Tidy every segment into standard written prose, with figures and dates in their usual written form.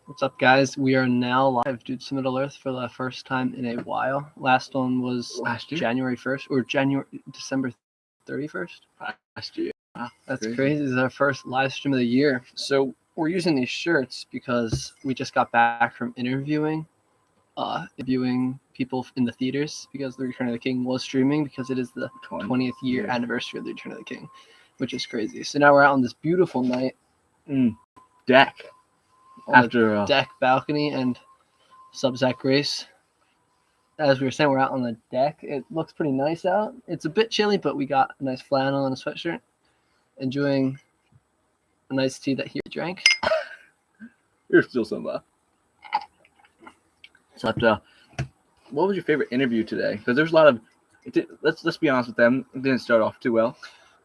What's up, guys? We are now live due to Middle Earth for the first time in a while. Last one was Last year? January 1st or December 31st. Last year. Wow, That's crazy. This is our first live stream of the year. So we're using these shirts because we just got back from interviewing people in the theaters because The Return of the King was streaming because it is the 20th year anniversary of The Return of the King, which is crazy. So now we're out on this beautiful night. Deck. On After the deck balcony and Sub-Zach Grace. As we were saying, we're out on the deck. It looks pretty nice out. It's a bit chilly, but we got a nice flannel and a sweatshirt. Enjoying a nice tea that he drank. Here's still some. So what was your favorite interview today? Because there's a lot of. Let's be honest with them. It didn't start off too well.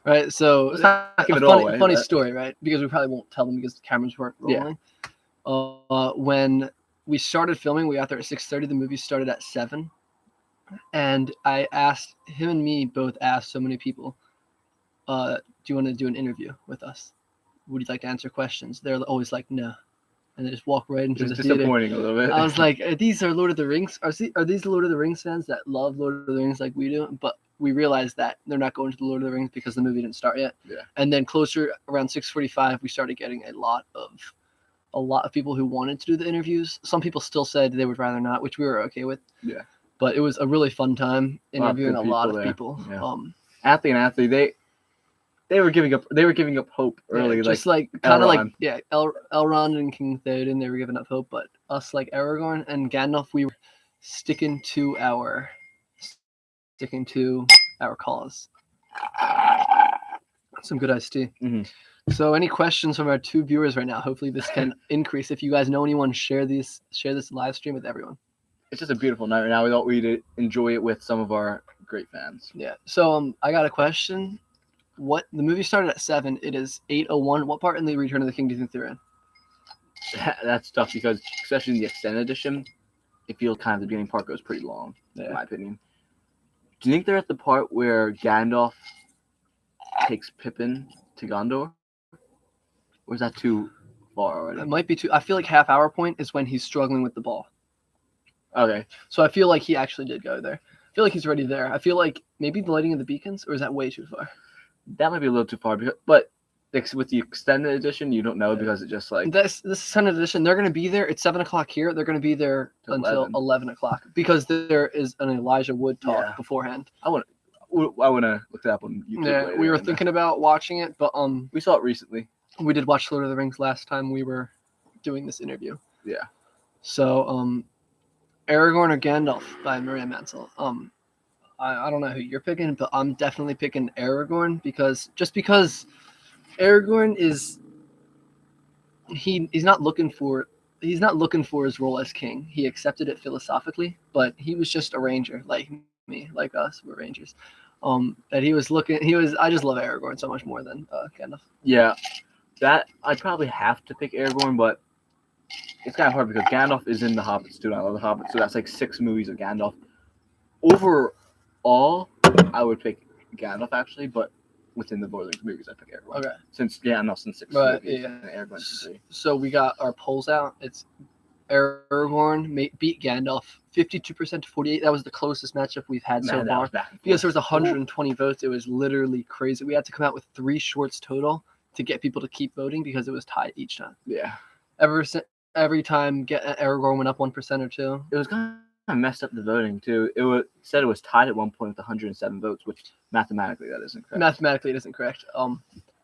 Right. So let's not give it all away. Funny story, right? Because we probably won't tell them because the cameras weren't rolling. Yeah. When we started filming, we got there at 6:30. The movie started at 7, and I asked him and me both asked so many people, "Do you want to do an interview with us? Would you like to answer questions?" They're always like, "No," and they just walk right into the theater. Disappointing a little bit. I was like, "These are Lord of the Rings. Are these Lord of the Rings fans that love Lord of the Rings like we do?" But we realized that they're not going to the Lord of the Rings because the movie didn't start yet. Yeah. And then closer around 6:45, we started getting a lot of people who wanted to do the interviews. Some people still said they would rather not, which we were okay with. Yeah. But it was a really fun time interviewing a lot of people. Yeah. Athlete, they were giving up hope early. Yeah, just like kind of like Elrond and King Theoden, they were giving up hope. But us, like Aragorn and Gandalf, we were sticking to our cause. Some good iced tea. Mm-hmm. So any questions from our 2 viewers right now? Hopefully this can increase. If you guys know anyone, share this live stream with everyone. It's just a beautiful night right now. We thought we'd enjoy it with some of our great fans. Yeah. So I got a question. The movie started at 7. It is 8:01. What part in the Return of the King do you think they're in? That's tough because especially in the extended edition, it feels kind of the beginning part goes pretty long, in my opinion. Do you think they're at the part where Gandalf takes Pippin to Gondor? Or is that too far already? It might be too. I feel like half-hour point is when he's struggling with the ball. Okay. So I feel like he actually did go there. I feel like he's already there. I feel like maybe the lighting of the beacons, or is that way too far? That might be a little too far, but with the extended edition, you don't know because it just like this extended edition. They're going to be there. It's 7 o'clock here. They're going to be there until 11 o'clock because there is an Elijah Wood talk beforehand. I want to look that up on YouTube. Yeah, later we were thinking about watching it, but we saw it recently. We did watch Lord of the Rings last time we were doing this interview. Yeah. So Aragorn or Gandalf by Maria Mansell. I don't know who you're picking, but I'm definitely picking Aragorn because Aragorn is he's not looking for his role as king. He accepted it philosophically, but he was just a ranger like me, like us. We're rangers. I just love Aragorn so much more than Gandalf. Yeah, that I'd probably have to pick Aragorn, but it's kind of hard because Gandalf is in the Hobbits too. I love the Hobbits, so that's like 6 movies of Gandalf. Overall, I would pick Gandalf actually, but within the Lord of the Rings movies, I pick Aragorn. Okay. Since Gandalf's in 6 movies, and Aragorn's in 3. So we got our polls out. It's Aragorn beat Gandalf 52% to 48. That was the closest matchup we've had so far. Because there was 120 votes. It was literally crazy. We had to come out with 3 shorts total to get people to keep voting because it was tied each time. Yeah. Every time Aragorn went up 1% or 2. It was kind of messed up the voting too. Said it was tied at one point with 107 votes, which mathematically that isn't correct. Mathematically it isn't correct.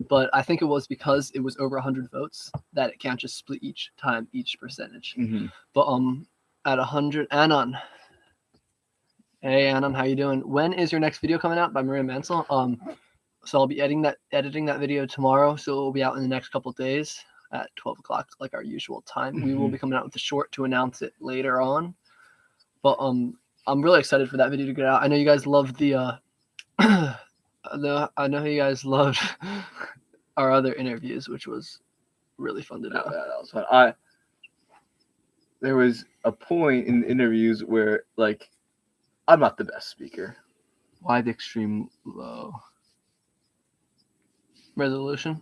But I think it was because it was over 100 votes that it can't just split each percentage. Mm-hmm. But at 100, Anon. Hey Anon, how you doing? When is your next video coming out by Maria Mansell? So I'll be editing that video tomorrow, so it will be out in the next couple of days at 12 o'clock, like our usual time. Mm-hmm. We will be coming out with a short to announce it later on. But I'm really excited for that video to get out. I know you guys loved the I know you guys loved our other interviews, which was really fun to do. Yeah, that was fun. There was a point in the interviews where like I'm not the best speaker. Why the extreme low resolution?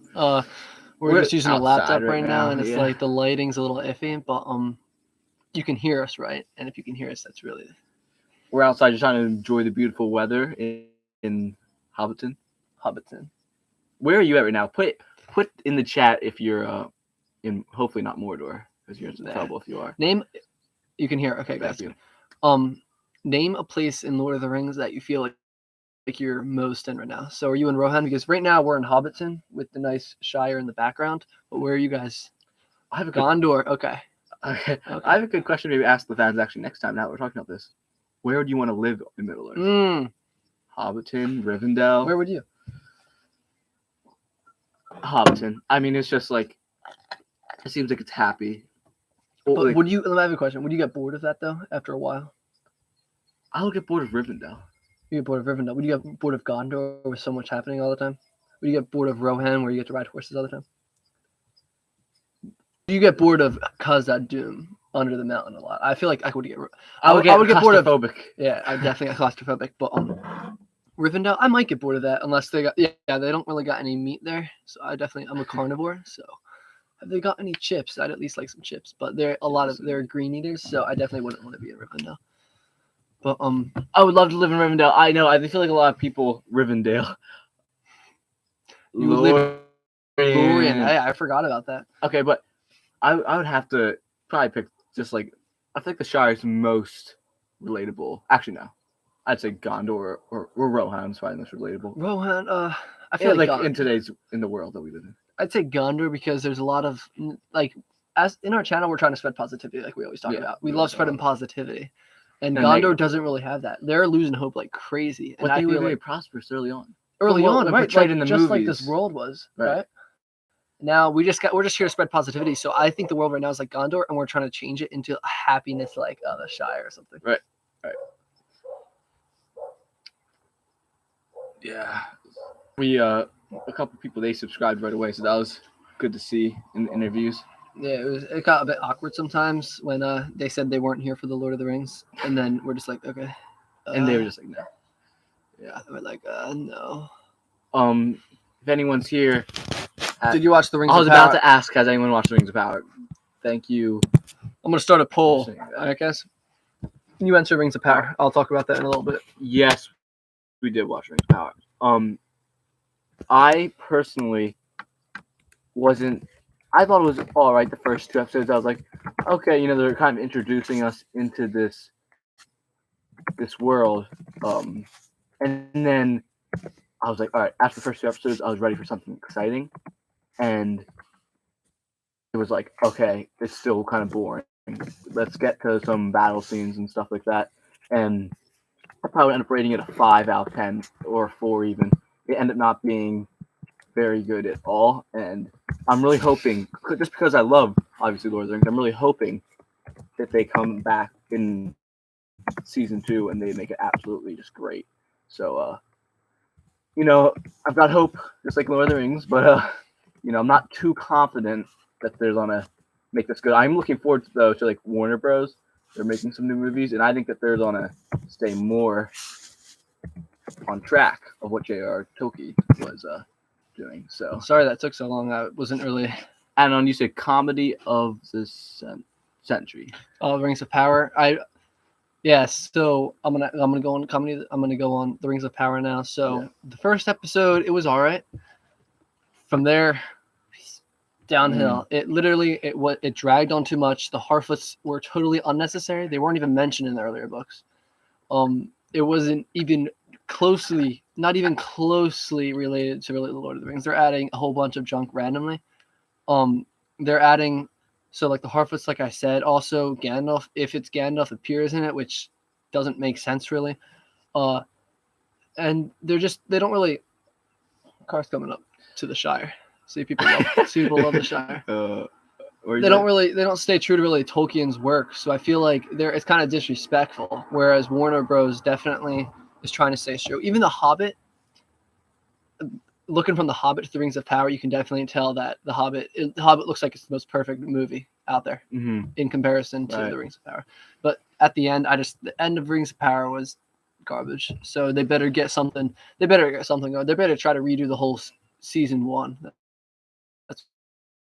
We're just using a laptop outside right now, and it's yeah. like the lighting's a little iffy, but you can hear us, right? And if you can hear us, that's really We're outside just trying to enjoy the beautiful weather in Hobbiton. Where are you at right now? Put in the chat if you're in, hopefully not Mordor, because you're in some trouble if you are. Name, you can hear. Okay, Thank guys. you. Name a place in Lord of the Rings that you feel like you're most in right now. So are you in Rohan? Because right now we're in Hobbiton with the nice Shire in the background. But where are you guys? I have a Gondor. Okay. I have a good question. Maybe ask the fans actually next time. Now that we're talking about this, where do you want to live in Middle Earth? Hobbiton, Rivendell. Where would you? Hobbiton. I mean, it's just like it seems like it's happy. But like, would you? I have a question. Would you get bored of that though after a while? I would get bored of Rivendell. You get bored of Rivendell. Would you get bored of Gondor with so much happening all the time? Would you get bored of Rohan where you get to ride horses all the time? Do you get bored of Khazad-dûm under the mountain a lot? I feel like I would get. I would get bored of. Yeah, I definitely get claustrophobic. But Rivendell, I might get bored of that unless they got they don't really got any meat there. So I'm a carnivore. So have they got any chips? I'd at least like some chips. But they're green eaters, so I definitely wouldn't want to be in Rivendell. But I would love to live in Rivendell. I know. I feel like a lot of people Rivendell. You would live Lorien. Hey, I forgot about that. Okay, but I would have to probably pick just like I think the Shire is most relatable. Actually, no, I'd say Gondor or Rohan's probably most relatable. Rohan, I feel like in the world that we live in. I'd say Gondor because there's a lot of like as in our channel we're trying to spread positivity like we always talk about. We love spreading positivity. And Gondor doesn't really have that. They're losing hope like crazy. But they were very prosperous early on. Right? Portrayed in the just movies. like this world was, right? Now we're just here to spread positivity. So I think the world right now is like Gondor, and we're trying to change it into a happiness like the Shire or something. Right. Yeah. We a couple people they subscribed right away, so that was good to see in the interviews. Yeah, it got a bit awkward sometimes when they said they weren't here for the Lord of the Rings, and then we're just like, okay, and they were just like, no. Yeah, we're like, no. If anyone's here, did you watch the Rings? I was about to ask, has anyone watched the Rings of Power? Thank you. I'm gonna start a poll, I guess. You answer Rings of Power. I'll talk about that in a little bit. Yes, we did watch Rings of Power. I personally wasn't. I thought it was all right the first 2 episodes. I was like, okay, they're kind of introducing us into this world. And then I was like, all right, after the first 2 episodes, I was ready for something exciting. And it was like, okay, it's still kind of boring. Let's get to some battle scenes and stuff like that. And I probably end up rating it a 5 out of 10 or 4 even. It ended up not being very good at all. And I'm really hoping, just because I love, obviously, Lord of the Rings, I'm really hoping that they come back in season 2 and they make it absolutely just great. So, I've got hope, just like Lord of the Rings, but, I'm not too confident that they're going to make this good. I'm looking forward, though, to, like, Warner Bros. They're making some new movies, and I think that they're going to stay more on track of what J.R. Tolkien was doing. So sorry that took so long. I wasn't really. And you said comedy of the century. Oh, Rings of Power. So I'm gonna go on comedy. I'm gonna go on the Rings of Power now. So the first episode, it was all right. From there, downhill. It literally it dragged on too much. The Harfoots were totally unnecessary. They weren't even mentioned in the earlier books. It wasn't even not even closely related to the Lord of the Rings. They're adding a whole bunch of junk randomly. They're adding, so like the Harfoots, like I said, also Gandalf, if it's Gandalf appears in it, which doesn't make sense really. And they don't really, cars coming up to the Shire. See people love the Shire. They don't stay true to really Tolkien's work. So I feel like it's kind of disrespectful. Whereas Warner Bros. Definitely is trying to stay true. Even The Hobbit, looking from The Hobbit to The Rings of Power, you can definitely tell that The Hobbit looks like it's the most perfect movie out there in comparison to The Rings of Power. But at the end, the end of Rings of Power was garbage. So they better get something. They better get something going. They better try to redo the whole season 1.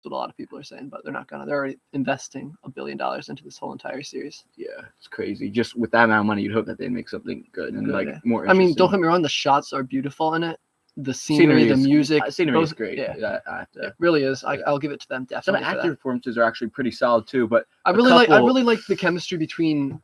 what a lot of people are saying, but they're not gonna. They're already investing $1 billion into this whole entire series. Yeah, it's crazy. Just with that amount of money, you'd hope that they make something good and like yeah. more. I mean, Interesting. don't get me wrong. The shots are beautiful in it. The scenery, the music, scenery is both- great. Yeah, I have to. it really is. Yeah. I'll give it to them Some definitely. for actor that. performances are actually pretty solid too, but I really like the chemistry between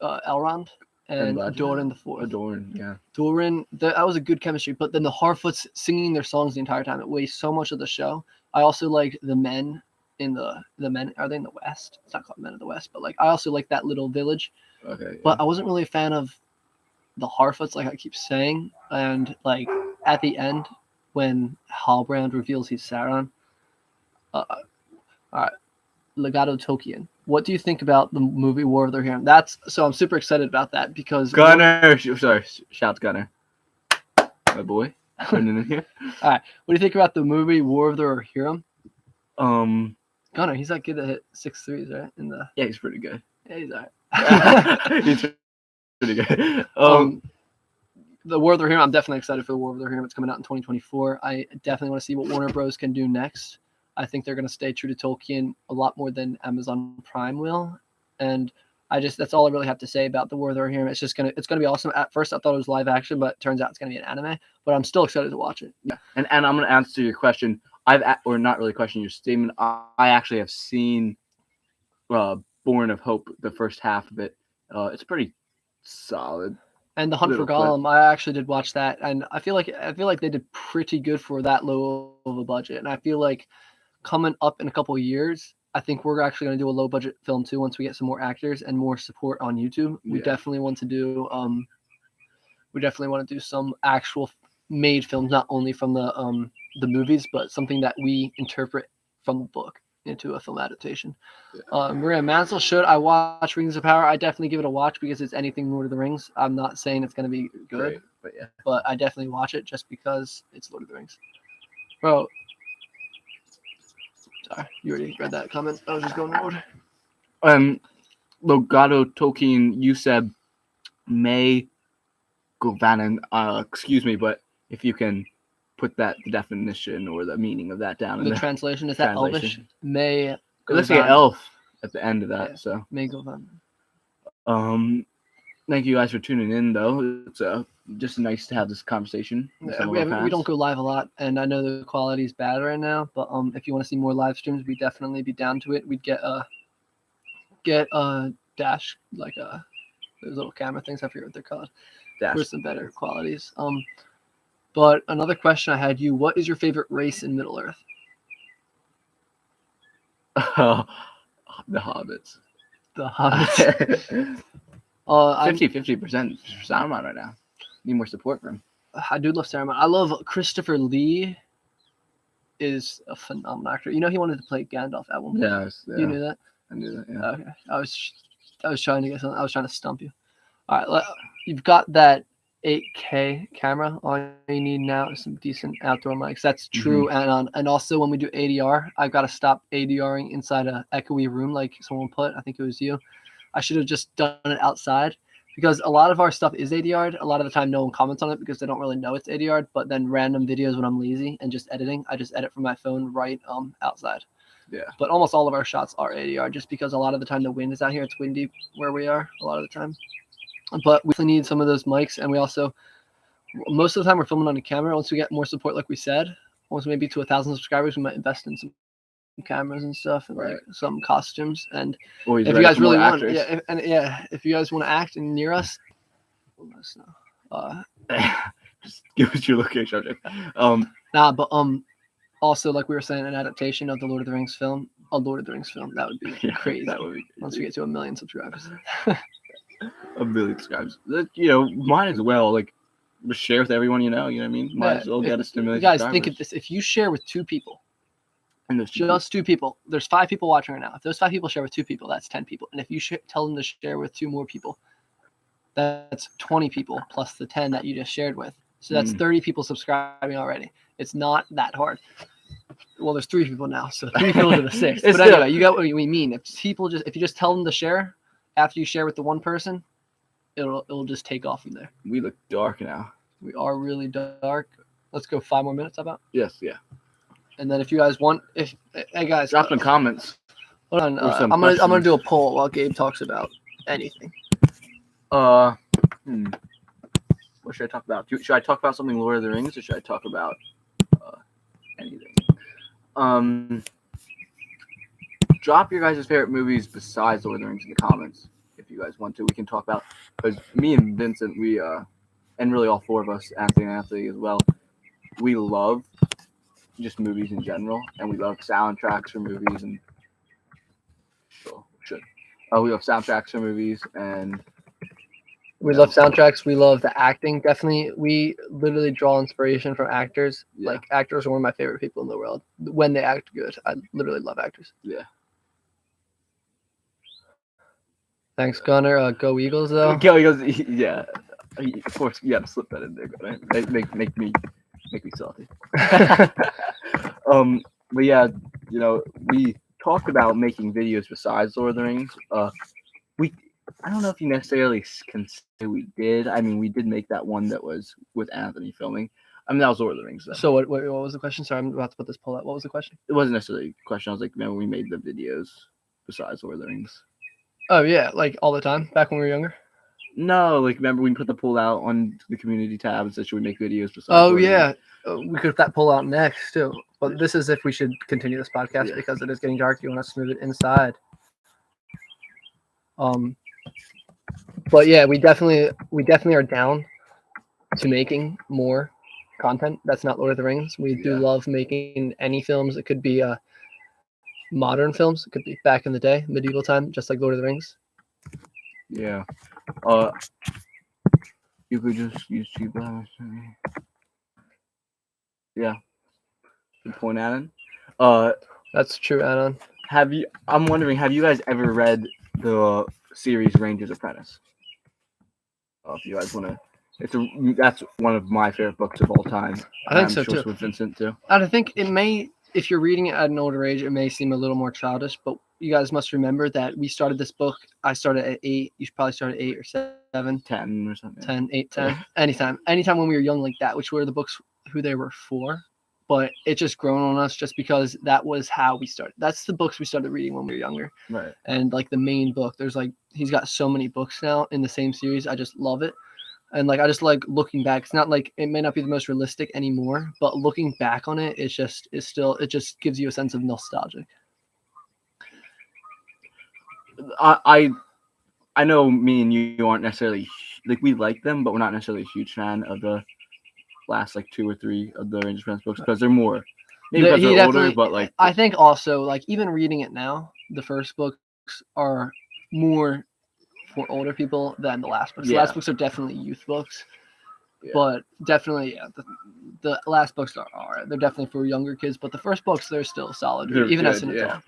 Elrond and Bladger. Doran the Fourth. Adorn, yeah. Doran, that was a good chemistry. But then the Harfoots singing their songs the entire time, it wastes so much of the show. I also like the men in the men. Are they in the West? It's not called Men of the West, but like I also like that little village. Okay. Yeah. But I wasn't really a fan of the Harfoots, like I keep saying. And like at the end, when Halbrand reveals he's Sauron, all right, Legato Tolkien. What do you think about the movie War of the Rohirrim? I'm super excited about that because Gunner, sorry, shouts Gunner, my boy. Turning in here. All right, what do you think about the movie War of the Rohirrim? Gunner, he's that kid that hit 6 threes, right? Yeah, he's pretty good. Yeah, he's all right. He's pretty good. The War of the Rohirrim, I'm definitely excited for the War of the Rohirrim. It's coming out in 2024. I definitely want to see what Warner Bros. Can do next. I think they're going to stay true to Tolkien a lot more than Amazon Prime will. And that's all I really have to say about the War of the Rohirrim. It's going to be awesome. At first, I thought it was live action, but it turns out it's going to be an anime. But I'm still excited to watch it. Yeah, and I'm going to answer your question. Or not really question, your statement. I actually have seen Born of Hope, the first half of it. It's pretty solid. And The Hunt for Gollum, I actually did watch that, and I feel like they did pretty good for that low of a budget. And I feel like coming up in a couple of years, I think we're actually going to do a low budget film too once we get some more actors and more support on YouTube. We definitely want to do some actual made films, not only from the movies, but something that we interpret from the book into a film adaptation. Maria Mansell, should I watch Rings of Power? I definitely give it a watch because it's anything Lord of the Rings. I'm not saying it's going to be good, but I definitely watch it just because it's Lord of the Rings. Bro, sorry, you already read that comment. I was just going in order. Legato Tolkien, you said May Govanen, excuse me, but if you can put the definition or the meaning of that down. The translation, is that Elvish? May. It looks like an elf at the end of that. Yeah, so May Govanen. Thank you guys for tuning in, though. It's just nice to have this conversation. Yeah, we don't go live a lot, and I know the quality is bad right now. But if you want to see more live streams, we'd definitely be down to it. We'd get a dash, like those little camera things. I forget what they're called. Dash. For some better qualities. But another question I had you: what is your favorite race in Middle Earth? The Hobbits. The Hobbits. 50% for Saruman right now. Need more support from him. I do love Saruman. I love Christopher Lee. Is a phenomenal actor. You know he wanted to play Gandalf at one point. Yeah. You knew that? I knew that. Yeah. Okay. I was trying to get something. I was trying to stump you. All right. You've got that 8K camera. All you need now is some decent outdoor mics. That's true. Mm-hmm. And also when we do ADR, I've got to stop ADRing inside a echoey room like someone put. I think it was you. I should have just done it outside because a lot of our stuff is ADR'd. A lot of the time no one comments on it because they don't really know it's ADR'd. But then random videos when I'm lazy and just editing, I just edit from my phone right outside. Yeah. But almost all of our shots are ADR just because a lot of the time the wind is out here. It's windy where we are a lot of the time. But we really need some of those mics, and we also most of the time we're filming on a camera. Once we get more support, like we said, once maybe to 1,000 subscribers, we might invest in some cameras and stuff and like some costumes. And if you guys really want, if you guys want to act and near us, let us know. Just give us your location. Also, like we were saying, an adaptation of the Lord of the Rings film. A Lord of the Rings film, that would be crazy. That would be crazy. Once we get to 1 million subscribers. 1 million subscribers. Might as well just share with everyone you know. You know what I mean? Might as well get us to 1 million. Guys, think of this: if you share with 2 people, and there's just 2 people, there's 5 people watching right now. If those 5 people share with 2 people, that's 10 people. And if you tell them to share with 2 more people, that's 20 people plus the 10 that you just shared with. So that's 30 people subscribing already. It's not that hard. Well, there's 3 people now, so 3 people to the 6th. But anyway, you got what we mean. If you just tell them to share, after you share with the one person, it'll just take off from there. We look dark now. We are really dark. Let's go 5 more minutes. How about? Yes. Yeah. And then if you guys want, hey guys, Drop in comments. hold on. Or some I'm gonna questions. do a poll while Gabe talks about anything. What should I talk about? Should I talk about something Lord of the Rings, or should I talk about anything? Drop your guys' favorite movies besides Lord of the Rings in the comments if you guys want to. We can talk about, because me and Vincent, we and really all four of us, Anthony and Anthony as well, we love just movies in general, and we love soundtracks for movies, and we love soundtracks for movies, and we love soundtracks. We love the acting. Definitely, we literally draw inspiration from actors. Yeah. Like actors are one of my favorite people in the world when they act good. I literally love actors. Yeah. Thanks, Gunner. Go Eagles, though. Kelly goes, yeah. Of course, you gotta slip that in there, Gunner. Make me salty. But yeah, we talked about making videos besides Lord of the Rings. I don't know if you necessarily can say we did. I mean, we did make that one that was with Anthony filming. I mean, that was Lord of the Rings, though. So what was the question? Sorry, I'm about to put this poll out. What was the question? It wasn't necessarily a question. I was like, remember we made the videos besides Lord of the Rings? Oh yeah, like all the time back when we were younger. No, like remember we put the poll out on the community tab and said, should we make videos besides? Oh Lord of the yeah, Rings? we could put that poll out next too. But this is if we should continue this podcast Yeah. because it is getting dark. You want us to move it inside. But yeah, we definitely are down to making more content that's not Lord of the Rings. We do love making any films. It could be modern films. It could be back in the day, medieval time, just like Lord of the Rings. Yeah. You could just use cheap. Yeah. Good point, Alan. That's true, Anon. I'm wondering, have you guys ever read the series Ranger's Apprentice? If you guys want to, that's one of my favorite books of all time. I think so I'm sure too. it's with Vincent too. And I think it may, if you're reading it at an older age, it may seem a little more childish, but you guys must remember that we started this book. I started at 8. You probably started at 8 or 7. 10 or something. 10, 8, 10. Anytime when we were young like that, which were the books who they were for. But it just grown on us just because that was how we started. That's the books we started reading when we were younger. Right. And like the main book, there's like, he's got so many books now in the same series. I just love it. And like, I just like looking back. It's not like, it may not be the most realistic anymore, but looking back on it, it just gives you a sense of nostalgia. I know me and you aren't necessarily, like, we like them, but we're not necessarily a huge fan of the last like 2 or 3 of the Ranger's Apprentice books because they're more, maybe because they're older, but like I think also like even reading it now, the first books are more for older people than the last books. The last books are definitely youth books, but definitely the last books they're definitely for younger kids. But the first books, they're still solid, even as an adult.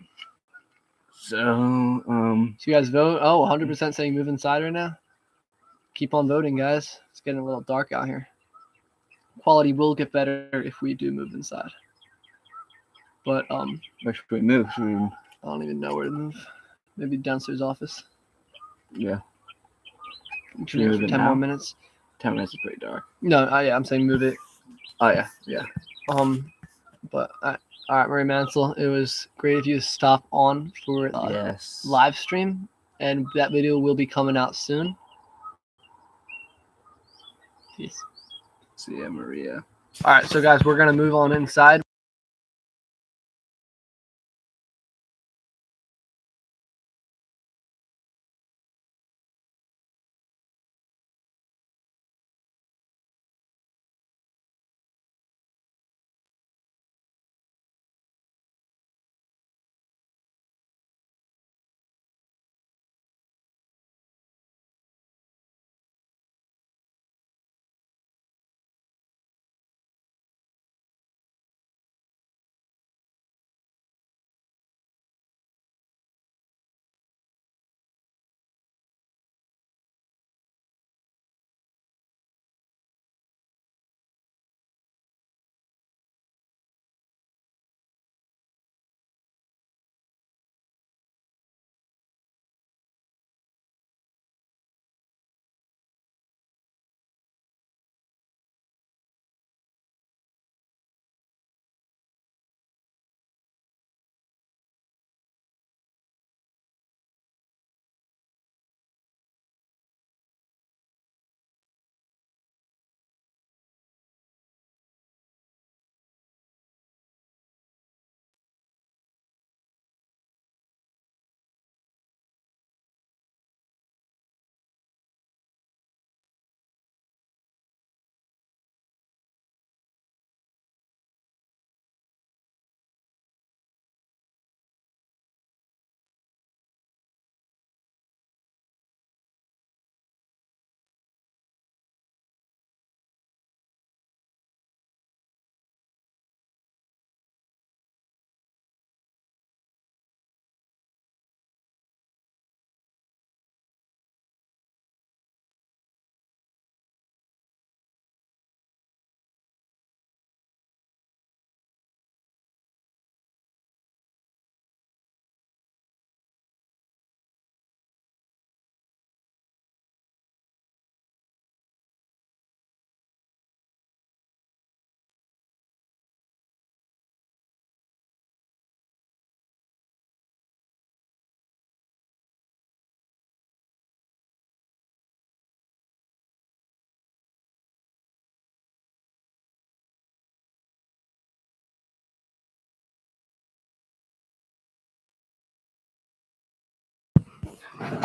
So you guys vote. 100% saying move inside right now. Keep on voting, guys. It's getting a little dark out here. Quality will get better if we do move inside. But where should we move? I don't even know where to move. Maybe downstairs office. Yeah. Should we move for 10 more minutes? 10 minutes is pretty dark. No, yeah, I'm saying move it. Oh yeah. But all right, Murray Mansell, it was great of you to stop on for live stream, and that video will be coming out soon. Peace. See ya, Maria. All right, so guys, we're gonna move on inside.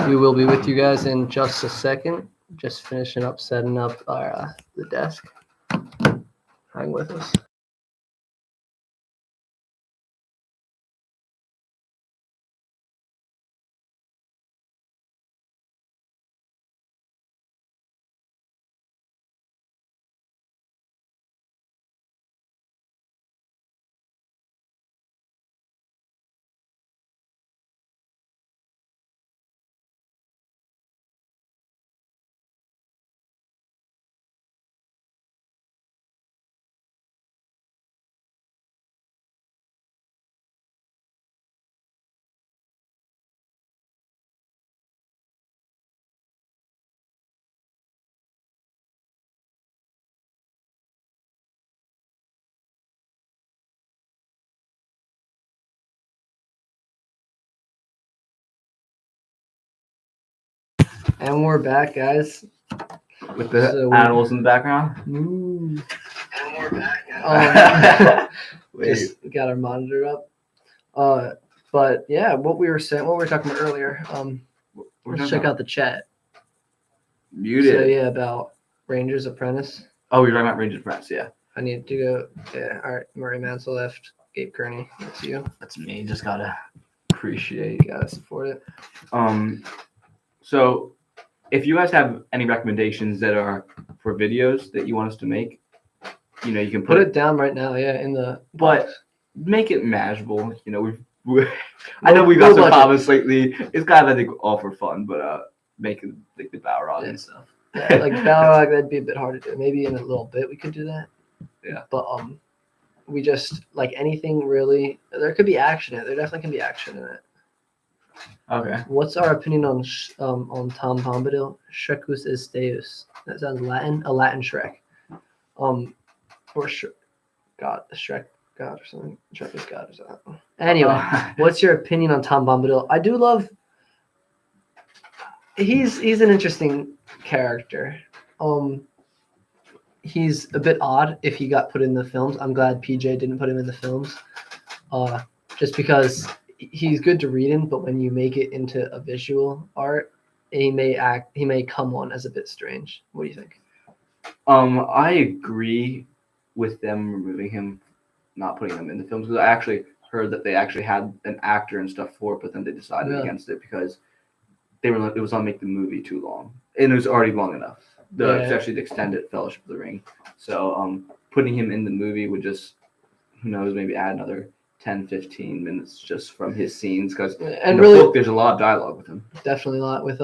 We will be with you guys in just a second. Just finishing up setting up our the desk. Hang with us. And we're back, guys. With the So animals in the background. And we're back. Just got our monitor up. But yeah, what we were talking about earlier. Let's check out the chat. Muted. So yeah, about Ranger's Apprentice. Oh, you're talking about Ranger's Apprentice, yeah. I need to go. Yeah, all right. Murray Mansell left. Gabe Kearney. That's you. That's me. Just gotta Appreciate you gotta support it. So if you guys have any recommendations that are for videos that you want us to make, you can Put it down right now. Yeah, in the. But make it manageable. I know we've got some comments lately. It's kind of, I think, all for fun, but make it like the Balrog and stuff. Yeah, like Balrog, that'd be a bit hard to do. Maybe in a little bit we could do that. Yeah. But we just like anything really. There could be action in it. There definitely can be action in it. Okay. What's our opinion on Tom Bombadil? Shrekus is Deus. That sounds Latin. A Latin Shrek. Or God, Shrek God or something. Shrek is God or something. Anyway, what's your opinion on Tom Bombadil? I do love. He's an interesting character. He's a bit odd if he got put in the films. I'm glad PJ didn't put him in the films. Just because he's good to read in, but when you make it into a visual art, he may come on as a bit strange. What do you think? I agree with them removing him, not putting him in the films, because I actually heard that they actually had an actor and stuff for it, but then they decided against it because it was on make the movie too long, and it was already long enough. Especially the extended Fellowship of the Ring. So putting him in the movie would just, who knows, maybe add another 10, 15 minutes just from his scenes, because in the book there's a lot of dialogue with him. Definitely a lot with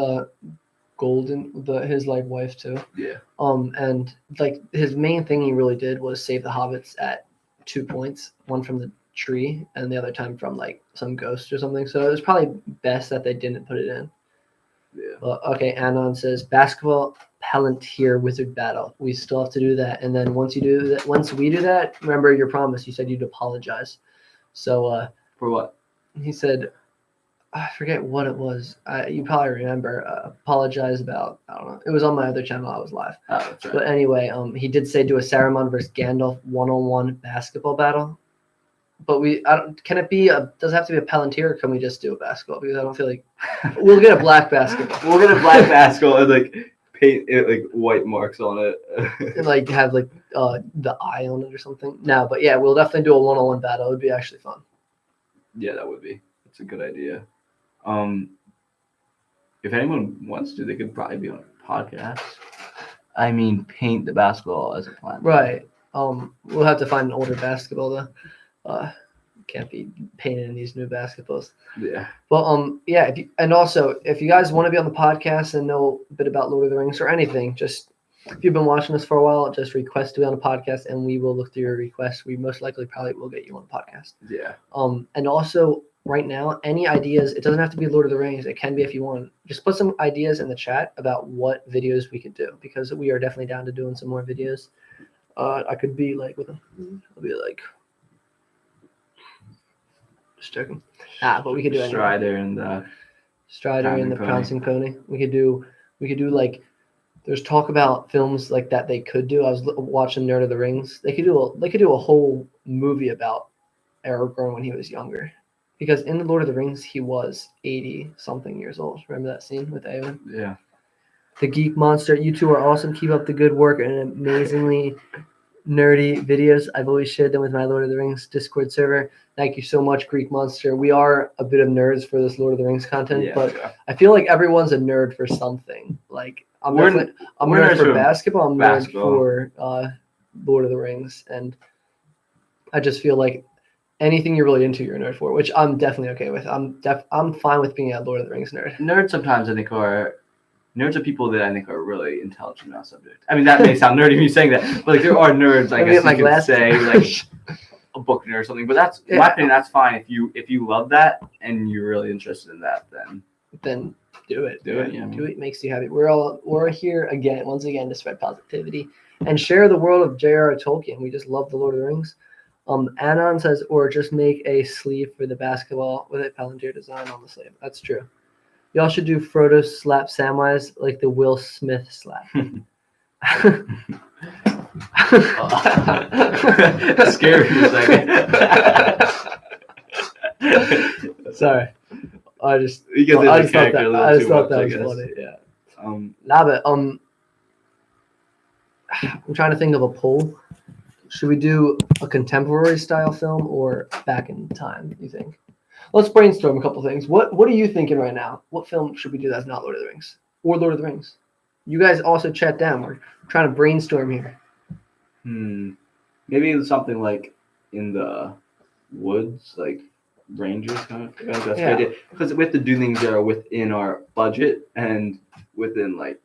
Golden, his like wife too. Yeah. And like his main thing he really did was save the hobbits at 2 points, one from the tree and the other time from like some ghost or something. So it was probably best that they didn't put it in. Yeah. Well, okay, Anon says basketball Palantir wizard battle. We still have to do that, and then once we do that, remember your promise. You said you'd apologize. So for what? He said, I forget what it was. You probably remember. Apologize about, I don't know. It was on my other channel. I was live. Oh, that's right. But anyway, he did say do a Saruman versus Gandalf 1-on-1 basketball battle. But can it be does it have to be a Palantir, or can we just do a basketball? Because I don't feel like we'll get a black basketball. We'll get a black basketball and like paint it like white marks on it. And like have like the eye on it or something. No, but yeah, we'll definitely do a 1-on-1 battle. It would be actually fun. Yeah, that would be. That's a good idea. If anyone wants to, they could probably be on a podcast. I mean, paint the basketball as a plan. Right. We'll have to find an older basketball though. Can't be painted in these new basketballs. Yeah. But yeah. If you guys want to be on the podcast and know a bit about Lord of the Rings or anything, just if you've been watching us for a while, just request to be on the podcast, and we will look through your requests. We most likely probably will get you on the podcast. Yeah. And also right now, any ideas? It doesn't have to be Lord of the Rings. It can be if you want. Just put some ideas in the chat about what videos we could do, because we are definitely down to doing some more videos. I could be like I'll be like. Just checking. But we could do Strider and the Prancing Pony. We could do like there's talk about films like that they could do. I was watching Nerd of the Rings. They could do a whole movie about Aragorn when he was younger. because in the Lord of the Rings he was 80 something years old. Remember that scene with Eowyn? Yeah. The Geek Monster, you two are awesome. Keep up the good work and amazingly nerdy videos. I've always shared them with my Lord of the Rings Discord server. Thank you so much, Greek Monster. We are a bit of nerds for this Lord of the Rings content, Yeah, but yeah. I feel like everyone's a nerd for something. Like I'm a nerd nerds for for basketball. I'm a nerd basketball. for Lord of the Rings, and I just feel like anything you're really into, you're a nerd for, which I'm definitely okay with. I'm fine with being a Lord of the Rings nerd. Nerds sometimes I think are people that I think are really intelligent on a subject. I mean, that may sound nerdy me saying that, but like there are nerds, I guess you could say, like a book nerd or something. But that's, in my opinion, that's fine. If you love that and you're really interested in that, then do it. Do it. Yeah, Do it. Makes you happy. We're here once again to spread positivity and share the world of J.R.R. Tolkien. We just love the Lord of the Rings. Anon says, or just make a sleeve for the basketball with a Palantir design on the sleeve. That's true. Y'all should do Frodo slap Samwise like the Will Smith slap. Scared for a second. Sorry. I just thought that was funny. Yeah. But I'm trying to think of a poll. Should we do a contemporary style film or back in time, you think? Let's brainstorm a couple things. What are you thinking right now? What film should we do that's not Lord of the Rings? Or Lord of the Rings? You guys also chat down. We're trying to brainstorm here. Maybe something like in the woods, like Rangers kind of thing. That's a good idea. Because we have to do things that are within our budget and within like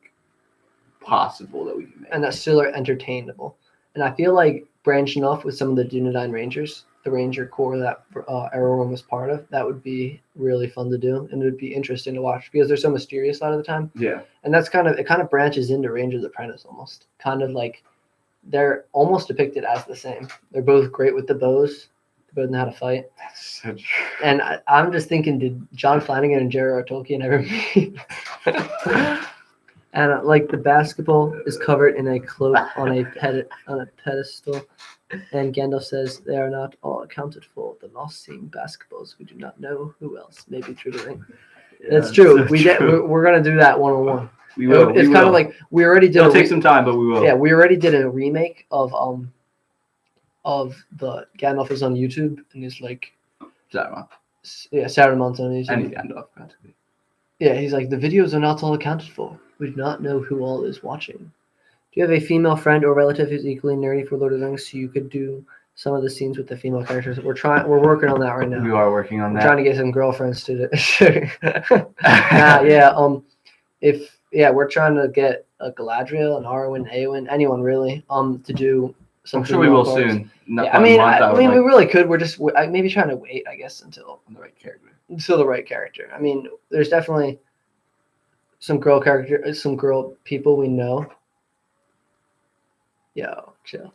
possible that we can make. And that still are entertainable. And I feel like branching off with some of the Dunedain Rangers, the Ranger Corps that Aragorn was part of, that would be really fun to do, and it would be interesting to watch because they're so mysterious a lot of the time. Yeah. And that's kind of branches into Ranger's Apprentice almost. Kind of like they're almost depicted as the same. They're both great with the bows. They both know how to fight. That's so true. And I'm just thinking, did John Flanagan and J.R.R. Tolkien ever meet? And like the basketball is covered in a cloak on a pedestal, and Gandalf says they are not all accounted for. The lost seem basketballs. We do not know who else may be true to ring. That's true. So we're gonna do that 1-on-1. We will. It's kind of like we already did. It'll take some time, but we will. Yeah, we already did a remake of the Gandalf is on YouTube, and he's like Saruman. Yeah, Saruman's on YouTube. And Gandalf, practically. Yeah, he's like, the videos are not all accounted for. We do not know who all is watching. Do you have a female friend or relative who's equally nerdy for Lord of the Rings so you could do some of the scenes with the female characters? We're working on that right now. We are working on that. We're trying to get some girlfriends to do we're trying to get a Galadriel, an Arwen, Eowyn, anyone really, to do some. I'm sure we will soon. Yeah, we really could. We're just maybe trying to wait, I guess, until the right character. I mean, there's definitely some girl people we know. Yo, chill.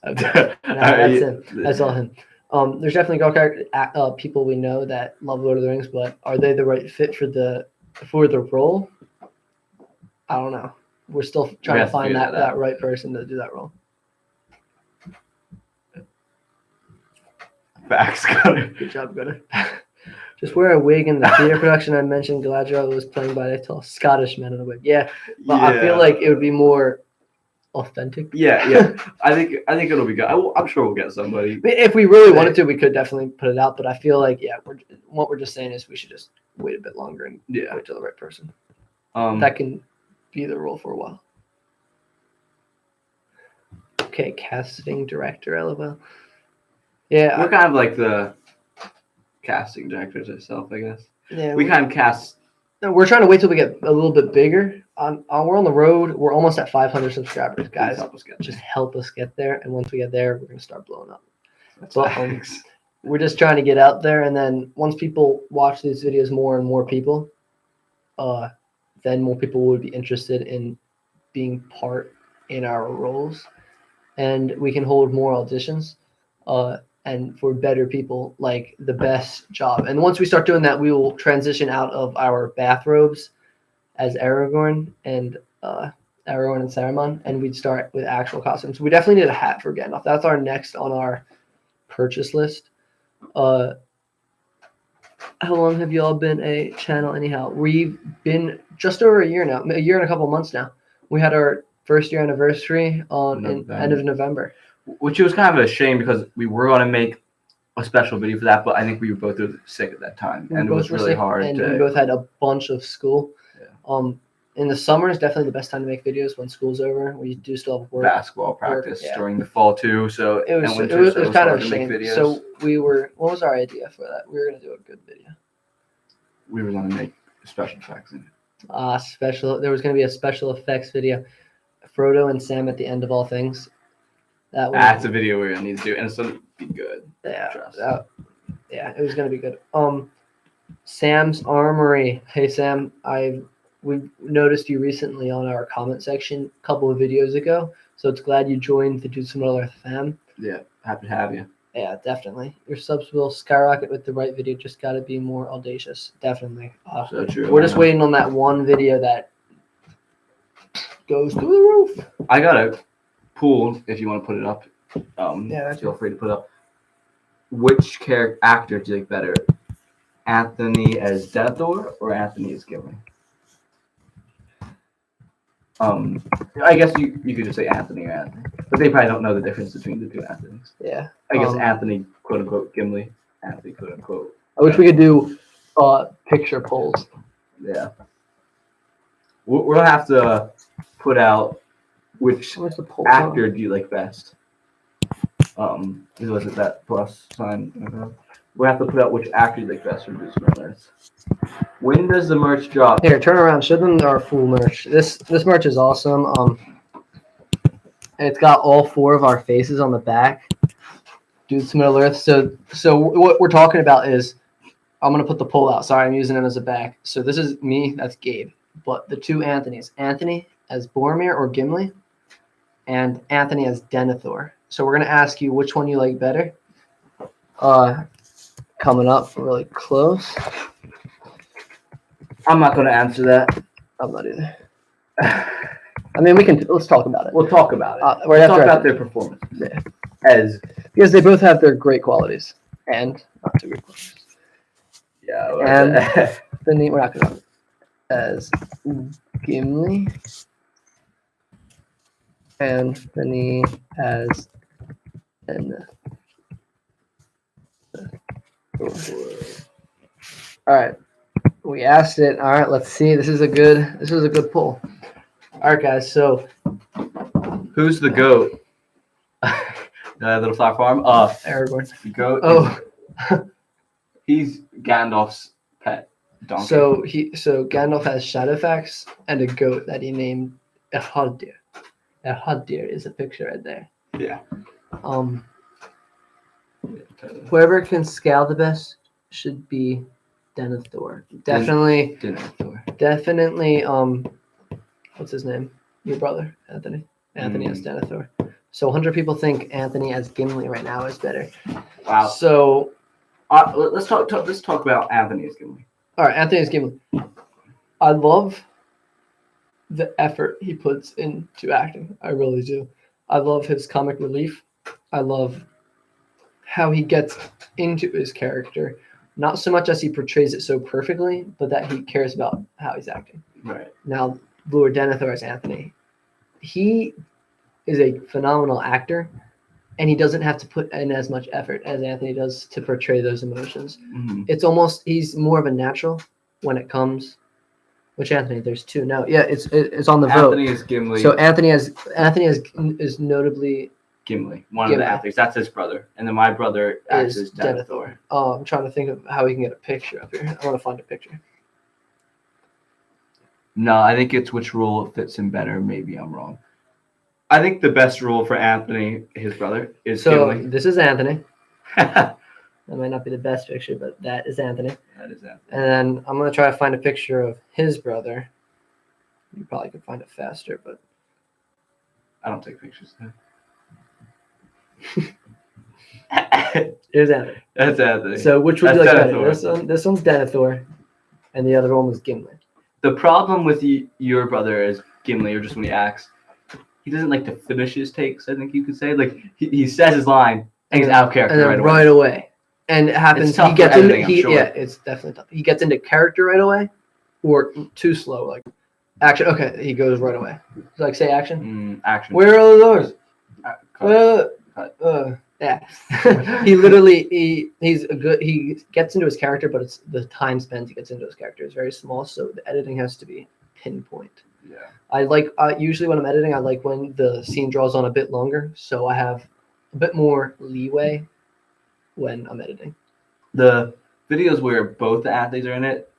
Okay, that's him. That's all him. There's definitely girl people we know that love Lord of the Rings, but are they the right fit for the role? I don't know. We're still trying to find that right person to do that role. Facts, Gunner. Good job, Gunner. Just wear a wig in the theater production. I mentioned Galadriel was playing by a tall Scottish man in a wig. Yeah, but I feel like it would be more authentic. Yeah. I think it'll be good. I'm sure we'll get somebody. If we really wanted to, we could definitely put it out. But I feel like what we're just saying is we should just wait a bit longer and wait till the right person. That can be the role for a while. Okay, casting director, LOL. Yeah, we're kind of like the casting directors ourselves, I guess. Yeah, we kind of cast. No, we're trying to wait till we get a little bit bigger. We're on the road. We're almost at 500 subscribers, guys. Help us get there. And once we get there, we're gonna start blowing up. We're just trying to get out there, and then once people watch these videos, more and more people, then more people would be interested in being part in our roles, and we can hold more auditions. And for better people, like the best job. And once we start doing that, we will transition out of our bathrobes as Aragorn and Saruman, and we'd start with actual costumes. We definitely need a hat for Gandalf. That's our next on our purchase list. how long have y'all been a channel anyhow? We've been just over a year now, a year and a couple months now. We had our first year anniversary on end of November. Which was kind of a shame because we were going to make a special video for that, but I think we were both sick at that time, and it was really hard. And we both had a bunch of school. Yeah. In the summer is definitely the best time to make videos when school's over. We do still have work. Basketball practice during the fall too, so it was kind of a shame. So what was our idea for that? We were gonna do a good video. We were gonna make special effects. There was gonna be a special effects video. Frodo and Sam at the end of all things. That's a video we're gonna need to do, and it's gonna be good. Yeah, it was gonna be good. Sam's Armory. Hey Sam, we've noticed you recently on our comment section a couple of videos ago, so it's glad you joined the Do Some Real Earth fam. Yeah, happy to have you. Yeah, definitely. Your subs will skyrocket with the right video. Just got to be more audacious. Definitely. So true. We're just waiting on that one video that goes through the roof. I got a pool if you want to put it up. Feel free to put it up. Which actor do you like better? Anthony as Denethor or Anthony as Gimli? I guess you could just say Anthony or Anthony, but they probably don't know the difference between the two Anthonys. Yeah. I guess Anthony, quote unquote, Gimli. Anthony, quote unquote. I wish we could do picture polls. Yeah. We'll have to put out which actor do you like best. Was it that plus sign? We'll have to put out which actor you like best from Do Some Real Earth. When does the merch drop? Here, turn around. Show them our full merch. This merch is awesome. And it's got all 4 of our faces on the back. Do Some Real Earth. So what we're talking about is, I'm gonna put the poll out. Sorry, I'm using them as a back. So this is me. That's Gabe. But the 2 Anthonys, Anthony as Boromir or Gimli, and Anthony as Denethor. So we're gonna ask you which one you like better. Coming up really close. I'm not going to answer that. I'm not either. I mean, let's talk about it. We'll talk about it. We'll talk about their performance. Yeah. Because they both have their great qualities and not so great qualities. Yeah. And then we're not going to as Gimli. Anthony as all right, we asked it. All right, let's see. This is a good poll. All right, guys. So, who's the goat? The Little Flower Farm. Aragorn. The goat. Oh, he's Gandalf's pet donkey. So Gandalf has Shadowfax and a goat that he named Ehaldir. Ehaldir is a picture right there. Yeah. Whoever can scale the best should be Denethor. Definitely. Denethor. Definitely. What's his name? Your brother, Anthony. Anthony as Denethor. So 100 people think Anthony as Gimli right now is better. Wow. So let's talk about Anthony as Gimli. All right, Anthony as Gimli. I love the effort he puts into acting. I really do. I love his comic relief. I love how he gets into his character, not so much as he portrays it so perfectly, but that he cares about how he's acting. Right. Now, Lord Denethor as Anthony, he is a phenomenal actor, and he doesn't have to put in as much effort as Anthony does to portray those emotions. Mm-hmm. It's almost, he's more of a natural when it comes. Which Anthony? There's 2. No, yeah, it's on the vote. Anthony is Gimli. So Anthony is notably Gimli, one of the Anthonys. That's his brother, and then my brother is Denethor. Oh, I'm trying to think of how we can get a picture up here. I want to find a picture. No, I think it's which role fits him better. Maybe I'm wrong. I think the best role for Anthony, his brother, is Gimli. So this is Anthony. That might not be the best picture, but that is Anthony. That is Anthony. And then I'm gonna try to find a picture of his brother. You probably could find it faster, but I don't take pictures. Here's Anthony. That's Anthony. So which would you like better? This one's Denethor, and the other one was Gimli. The problem with your brother is Gimli, or just when he acts, he doesn't like to finish his takes. I think you could say, like he says his line and he's out of character and then right away. And it happens. It's tough He gets for into editing, I'm sure. yeah, it's definitely tough. He gets into character right away, or too slow. Like action. Okay, he goes right away. Like say action. Action. Where are the doors? Cut. Yeah. He literally he's a good. He gets into his character, but it's the time spent he gets into his character is very small. So the editing has to be pinpoint. Yeah. I like usually when I'm editing, I like when the scene draws on a bit longer, so I have a bit more leeway when I'm editing. The videos where both the athletes are in it,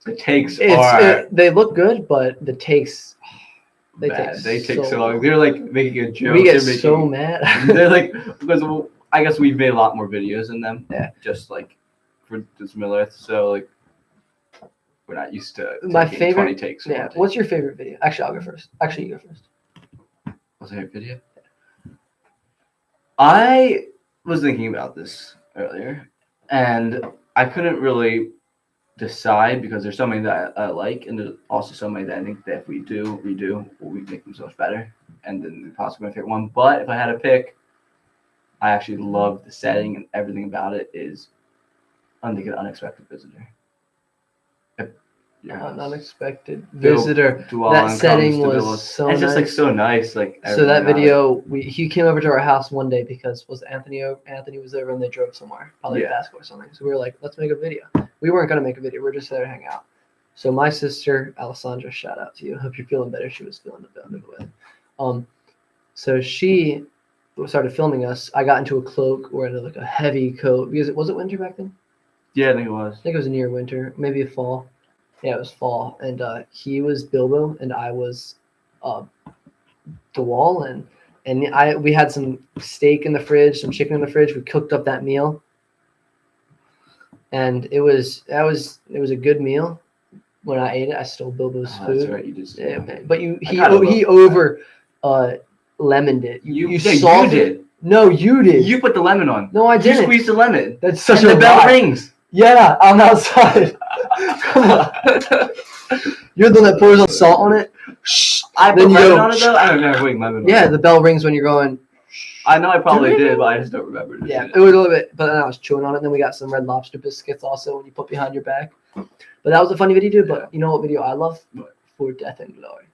the takes are they look good, but the takes bad. They take so so long. They're like making a joke. we get they're so making, mad. They're like because I guess we've made a lot more videos than them. Yeah. Just like for this Millith, so like we're not used to My taking favorite. 20 takes. Yeah. What's your favorite video? Actually, I'll go first. Actually, you go first. What's your video? I was thinking about this earlier, and I couldn't really decide because there's so many that I like, and there's also so many that I think that if we redo, we make them so much better, and then possibly my favorite one. But if I had to pick, I actually love the setting and everything about it is like an unexpected visitor. An unexpected visitor. Dual That setting was so it's nice. just like so nice. Like so that video, he came over to our house one day because Anthony was over and they drove somewhere, probably to basketball or something. So we were like, let's make a video. We weren't gonna make a video. We were just there to hang out. So my sister Alessandra, shout out to you. Hope you're feeling better. She was feeling a bit under the weather. So she started filming us. I got into a cloak or into like a heavy coat because was it winter back then? Yeah, I think it was. I think it was near winter, maybe a fall. Yeah, it was fall, and he was Bilbo, and I was the wall, and we had some steak in the fridge, some chicken in the fridge. We cooked up that meal, and it was a good meal. When I ate it, I stole Bilbo's food. That's right, you just. Yeah, but he over lemoned it. You salted. You did. No, you did. You put the lemon on. No, I didn't. You squeezed the lemon. That's such and a the bell lie. rings. Yeah, I'm outside. Come on. You're the one that pours salt on it. I put lemon on it though. I don't remember putting lemon on it. Yeah, the bell rings when you're going. I know I probably did, but I just don't remember. Yeah, it was a little bit, but then I was chewing on it. Then we got some Red Lobster biscuits also when you put behind your back. But that was a funny video, but you know what video I love? For Death and Glory.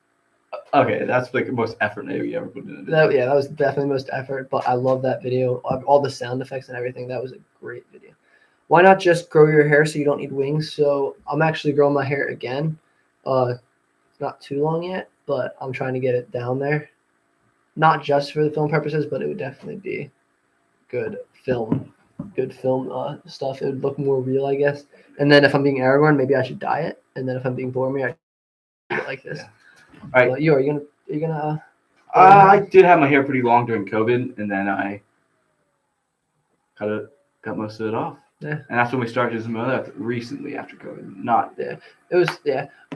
Okay, that's like the most effort maybe you ever put in a video. That was definitely the most effort, but I love that video. All the sound effects and everything. That was a great video. Why not just grow your hair so you don't need wings? So I'm actually growing my hair again. Not too long yet, but I'm trying to get it down there. Not just for the film purposes, but it would definitely be good film stuff. It would look more real, I guess. And then if I'm being Aragorn, maybe I should dye it. And then if I'm being Boromir, I should do it like this. Yeah. All right. Are you gonna? I did have my hair pretty long during COVID, and then I got most of it off. Yeah. And that's when we started using that recently after COVID. Not. Yeah. It was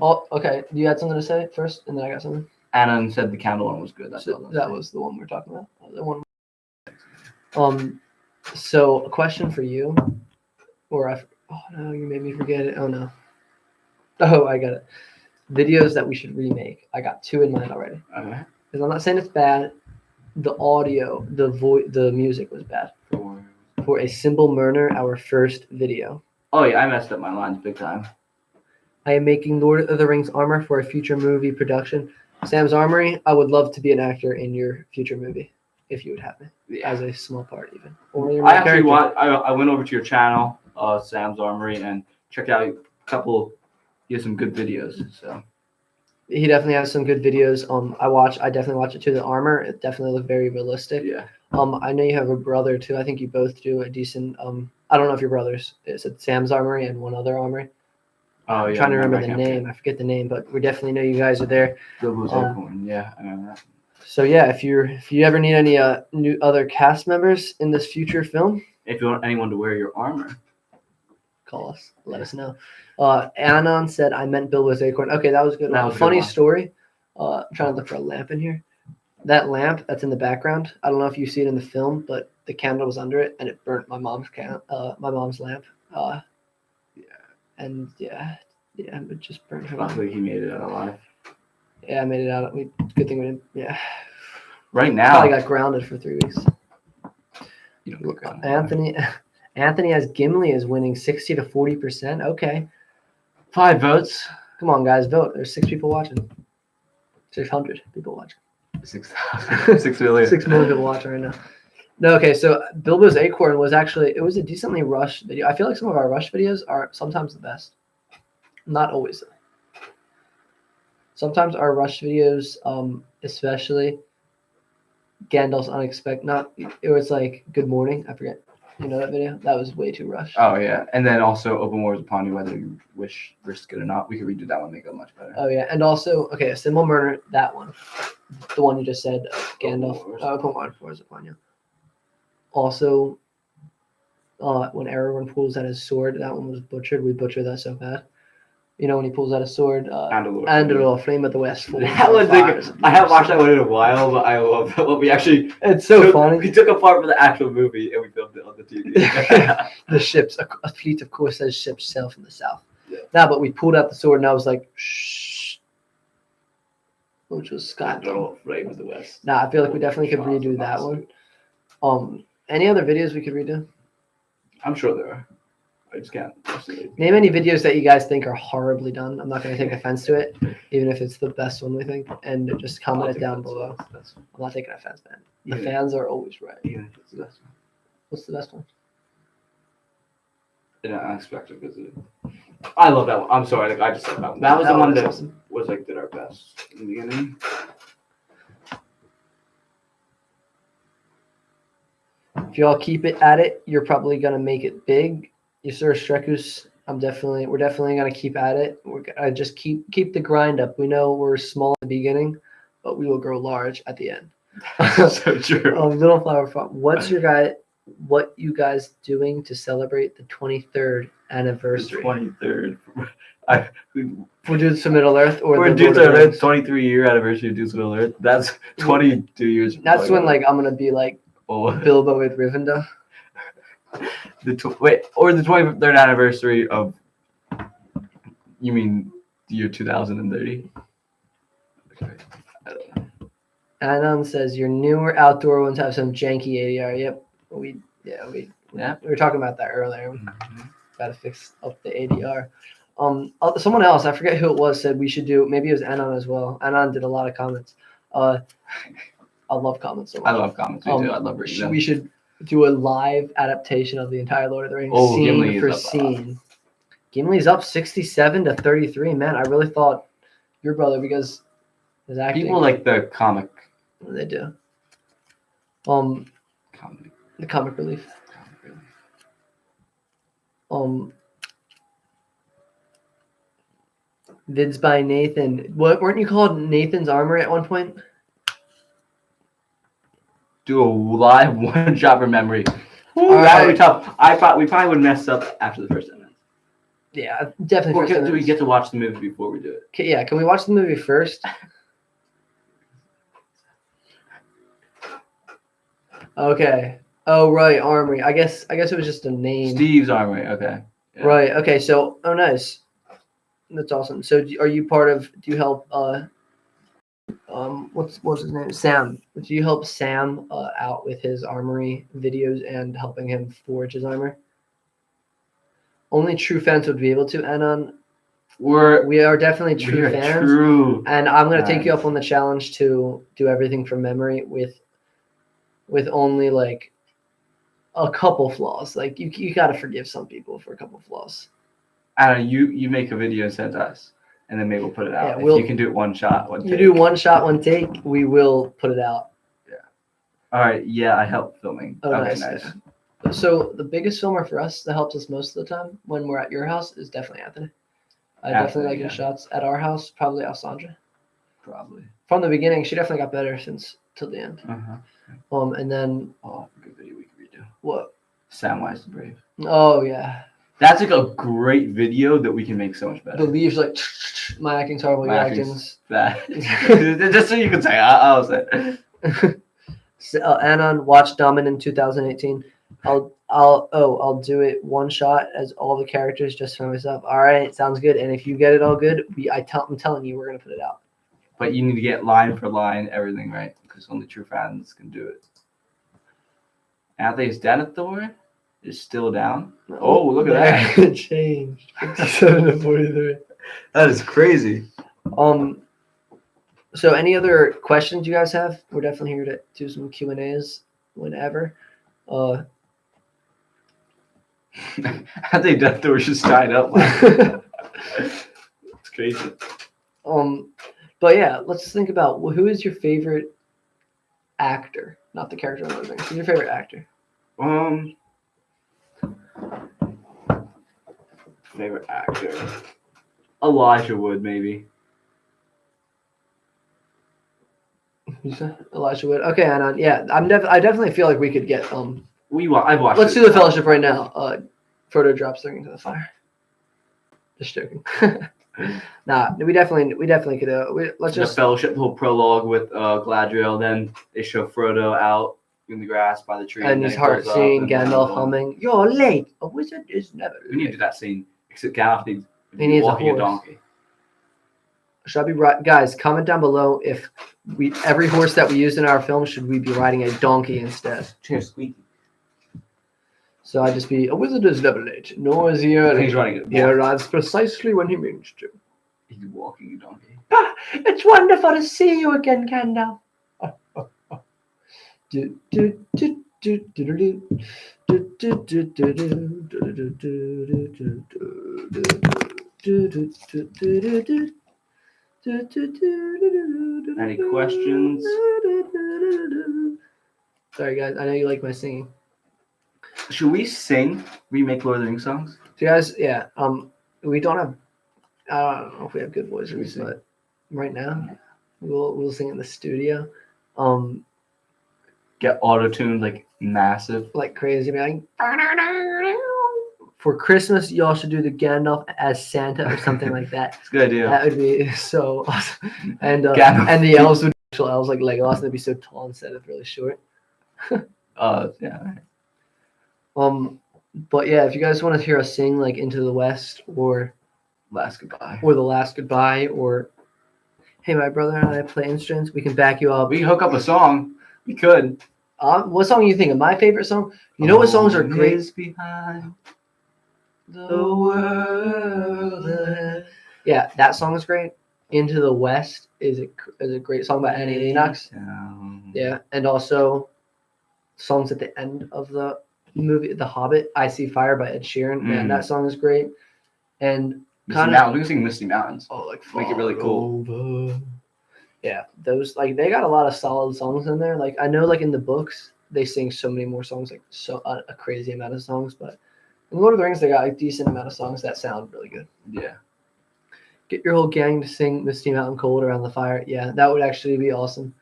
Oh, okay. You had something to say first, and then I got something. Anna said the candle one was good. That was the one we were talking about. The one. So a question for you, oh no, you made me forget it. Oh no. Oh, I got it. Videos that we should remake. I got 2 in mind already. Okay. Because I'm not saying it's bad. The audio, the music was bad. For A Simple Murder, our first video. Oh yeah, I messed up my lines big time. I am making Lord of the Rings armor for a future movie production. Sam's Armory, I would love to be an actor in your future movie, if you would have me, as a small part even. Or your main character. I went over to your channel, Sam's Armory, and checked out a couple. He has some good videos. So he definitely has some good videos. I definitely watch it too. The armor, it definitely looked very realistic. Yeah. I know you have a brother too. I think you both do a decent. I don't know if your brothers. Is it Sam's Armory and one other armory? Oh, I'm trying to remember the name. I forget the name, but we definitely know you guys are there. Yeah, I know that. So yeah, if you ever need any new other cast members in this future film, if you want anyone to wear your armor, call us. Let us know. Anon said I meant Bilbo's acorn. Okay, that was good. That was a funny good one. Story. I'm trying to look for a lamp in here. That lamp that's in the background. I don't know if you see it in the film, but the candle was under it and it burnt my mom's lamp. And yeah, it just burned her. Luckily, he made it out alive. Yeah, I made it out. Good thing we didn't. Yeah. Right now, Probably got grounded for 3 weeks. You don't look grounded. Anthony has Gimli is winning 60 to 40%. Okay. 5 votes. Come on, guys, vote. There's 6 people watching. 600 people watching. 6 million. 6 million people watching right now. No, okay, so Bilbo's Acorn was actually, it was a decently rushed video. I feel like some of our rush videos are sometimes the best. Not always, though. Sometimes our rush videos, especially Gandalf's Unexpected, it was like Good Morning, I forget. You know that video? That was way too rushed. Oh, yeah. And then also Open Wars upon you, whether you risk it or not. We could redo that one, make it much better. Oh, yeah. And also, okay, a Symbol Murder, that one. The one you just said, Gandalf. Open Wars upon you. Also, when Aragorn pulls out his sword, that one was butchered. We butchered that so bad. You know when he pulls out his sword, Andalor, Flame of the West. That was I haven't watched that one in a while, but I love that one. We actually it's so funny. We took apart for the actual movie and we filmed it on the TV. The ships, a fleet of Corsairs ships sail from the south. Yeah. Nah, but we pulled out the sword and I was like, shh. Which was Scott. Flame of the West. Nah, I feel like we definitely could redo that one. Any other videos we could redo? I'm sure there are. I just can't. Name any videos that you guys think are horribly done. I'm not going to take offense to it, even if it's the best one we think. And just comment it down below. I'm not taking offense, man. The fans are always right. Even if it's the best one. What's the best one? An Unexpected Visit. I love that one. I'm sorry. Like, I just said that one. That was the one that was like did our best in the beginning. If y'all keep it at it, you're probably gonna make it big. Yes, sir, Strekus. We're definitely gonna keep at it. We're gonna just keep the grind up. We know we're small at the beginning, but we will grow large at the end. So true. Little Flower Farm. What you guys doing to celebrate the 23rd anniversary? The 23rd. We're doing some Middle Earth, or we're doing the 23-year anniversry of Dudes Middle Earth. That's 22 years. That's when I'm gonna be like Bilbo with Rivendell. The 23rd anniversary of. You mean the year 2030? Okay. I don't know. Anon says your newer outdoor ones have some janky ADR. Yep. We were talking about that earlier. Mm-hmm. Got to fix up the ADR. Someone else, I forget who it was, said we should do. Maybe it was Anon as well. Anon did a lot of comments. I love comments so much. I love comments too. I love reading them. We should do a live adaptation of the entire Lord of the Rings scene for scene. Gimli's up 67 to 33. Man, I really thought your brother, because his acting. People like the comic. They do. Comedy. The comic relief. Vids by Nathan. What weren't you called Nathan's Armor at one point? Do a live one shot from memory. That would be tough. We probably would mess up after the first 10 minutes. Yeah, definitely. Or do we get to watch the movie before we do it? Yeah, can we watch the movie first? Okay. Oh right, Armory. I guess it was just a name. Steve's Armory. Okay. Yeah. Right. Okay. So, nice. That's awesome. So, are you part of? Do you help? What's his name? Sam. Do you help Sam out with his Armory videos and helping him forge his armor? Only true fans would be able to. And we are definitely true fans. True. And I'm gonna take you up on the challenge to do everything from memory with only like a couple flaws. Like you gotta forgive some people for a couple flaws. I don't know. You make a video and send to us, and then maybe we'll put it out. Yeah, if you can do it one shot, one take. You do one shot, one take. We will put it out. Yeah. All right. Yeah, I help filming. Oh, okay, nice. Yeah. So the biggest filmer for us that helps us most of the time when we're at your house is definitely Anthony. I definitely like his shots at our house. Probably Alessandra. Probably. From the beginning, she definitely got better till the end. And then. Oh, a good video we can redo. What? Samwise the Brave. Oh yeah. That's like a great video that we can make so much better. The leaves like my acting's horrible. Your acting's bad. Just so you can say, I'll say. So, Anon watched Domin in 2018. I'll do it one shot as all the characters just for myself. All right, sounds good. And if you get it all good, I'm telling you, we're gonna put it out. But you need to get line for line everything right, because only true fans can do it. Anthony's Denethor? is still down. Oh, look at that. It changed. 57 to 43. That is crazy. So any other questions you guys have? We're definitely here to do some Q&As whenever. I think that door just tied up. It's crazy. But yeah, let's think about who is your favorite actor, not the character in Lord of the Rings. Who's your favorite actor? Favorite actor, Elijah Wood, maybe. You said Elijah Wood. Okay, Anon. Yeah, I definitely feel like we could get I've watched. Let's do the Fellowship right now. Frodo drops the ring into the fire. Just joking. Nah, we definitely could. Let's The just Fellowship, the whole prologue with Galadriel. Then they show Frodo out in the grass by the tree, and his heart seeing Gandalf humming. You're late. A wizard is never late. We need to do that scene. Except Gandalf needs needs walking a horse. donkey. Should I be right, guys? Comment down below if every horse that we used in our film should we be riding a donkey instead. Squeaky. So I'd just be a wizard is never late, nor is he early. He's running it. He arrives precisely when he means to. He's walking a donkey. Ah, it's wonderful to see you again, Gandalf. Any questions? Sorry, guys. I know you like my singing. Should we sing? Remake Lord of the Rings songs? So, guys, yeah. We don't have. I don't know if we have good voices, sing? but right now we'll sing in the studio. Get auto-tuned like massive. Like crazy, man. For Christmas, y'all should do the Gandalf as Santa or something like that. It's a good idea. That would be so awesome. And Gandalf. and the elves would be actual elves like Legolas, and they'd be so tall instead of really short. Yeah. But yeah, if you guys want to hear us sing like Into the West or Last Goodbye. The Last Goodbye or Hey, my brother and I play instruments, we can back you up. We can hook up a song. We could. What song you think of? My favorite song? You know what songs are great? Is behind the world. Yeah, that song is great. Into the West is a great song by Annie Lennox. Yeah, and also songs at the end of the movie, The Hobbit, I See Fire by Ed Sheeran. Man, that song is great. And Misty Mountains. We can sing Misty Mountains. Oh, like make it really cool. Over. Yeah, those like they got a lot of solid songs in there. Like I know, like in the books, they sing so many more songs, like a crazy amount of songs. But in Lord of the Rings, they got a decent amount of songs that sound really good. Yeah. Get your whole gang to sing Misty Mountain Cold around the fire. Yeah, that would actually be awesome.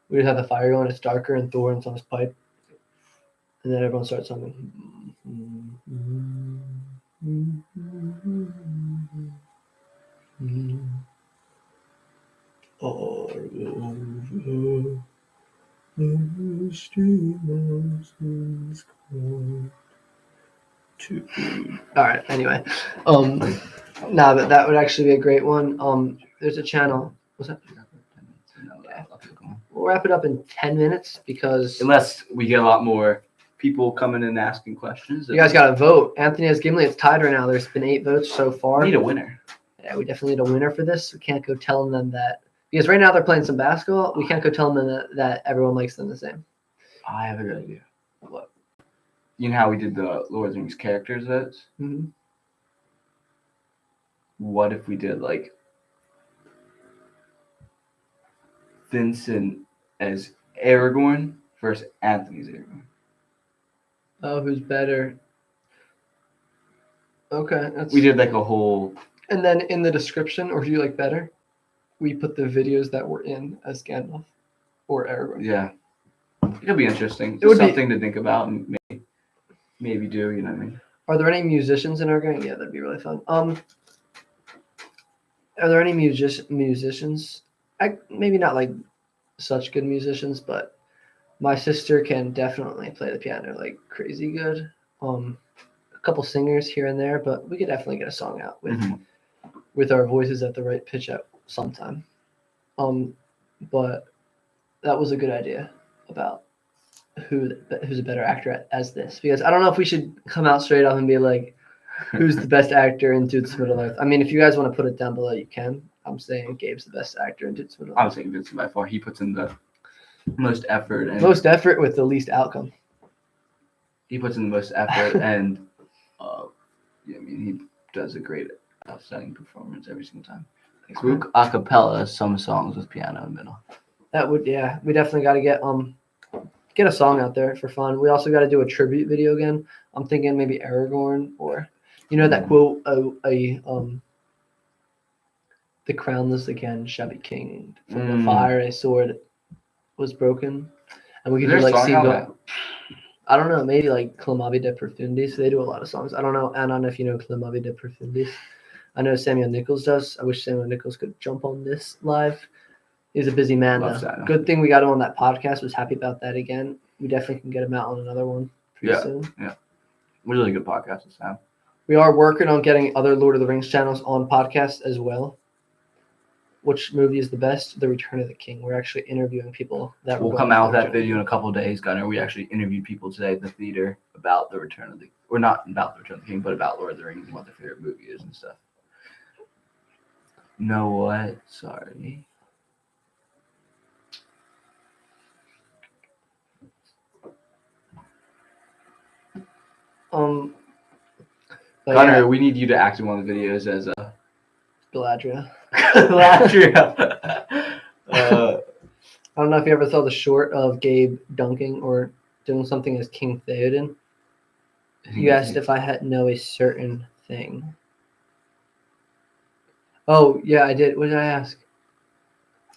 We would have the fire going. It's darker and Thorin's on his pipe, and then everyone starts singing. All over the misty mountains come to. All right. Anyway, nah, but that would actually be a great one. There's a channel. What's that? Yeah. We'll wrap it up in 10 minutes because unless we get a lot more people coming in asking questions. You guys got to vote. Anthony has Gimli. It's tied right now. There's been 8 votes so far. We need a winner. Yeah, we definitely need a winner for this. We can't go telling them that. Because right now they're playing some basketball. We can't go telling them that everyone likes them the same. I have a good idea. What? You know how we did the Lord of the Rings characters votes? Mm-hmm. What if we did like Vincent as Aragorn versus Anthony's Aragorn? Oh, who's better? Okay. We did like a whole... And then in the description, or do you like better? We put the videos that were in as Gandalf or Aragorn. Yeah. It could be interesting. It would be something to think about and maybe do, you know what I mean? Are there any musicians in our gang? Yeah, that'd be really fun. Are there any musicians? Maybe not like such good musicians, but my sister can definitely play the piano like crazy good. A couple singers here and there, but we could definitely get a song out with our voices at the right pitch at sometime. But that was a good idea about who's a better actor as this, because I don't know if we should come out straight up and be like, who's the best actor in Dudes Middle Earth. I mean, if you guys want to put it down below, you can. I'm saying Gabe's the best actor in Dudes Middle Earth. I was saying Vincent by far. He puts in the most effort and Most effort with the least outcome. he puts in the most effort and yeah, I mean he does a great outstanding performance every single time. Group a cappella some songs with piano in the middle. That would, yeah, we definitely got to get a song out there for fun. We also got to do a tribute video again. I'm thinking maybe Aragorn, or that quote, the crownless again shall be king. From the fire a sword was broken. And we could do like I don't know, maybe like Clamavi de Profundis. They do a lot of songs. I don't know, Anon, if you know Clamavi de Profundis. I know Samuel Nichols does. I wish Samuel Nichols could jump on this live. He's a busy man, though. Good thing we got him on that podcast. Was happy about that again. We definitely can get him out on another one pretty soon. Yeah. Really good podcast this time. We are working on getting other Lord of the Rings channels on podcasts as well. Which movie is the best? The Return of the King. We're actually interviewing people that will come out with that video in a couple of days, Gunnar. We actually interviewed people today at the theater about the Return of the, or not about the Return of the King, but about Lord of the Rings and what their favorite movie is and stuff. Know what? Sorry. Gunnar, we need you to act in one of the videos as a Galadriel. Galadriel. I don't know if you ever saw the short of Gabe dunking or doing something as King Theoden. You asked if I know a certain thing. Oh, yeah, I did. What did I ask?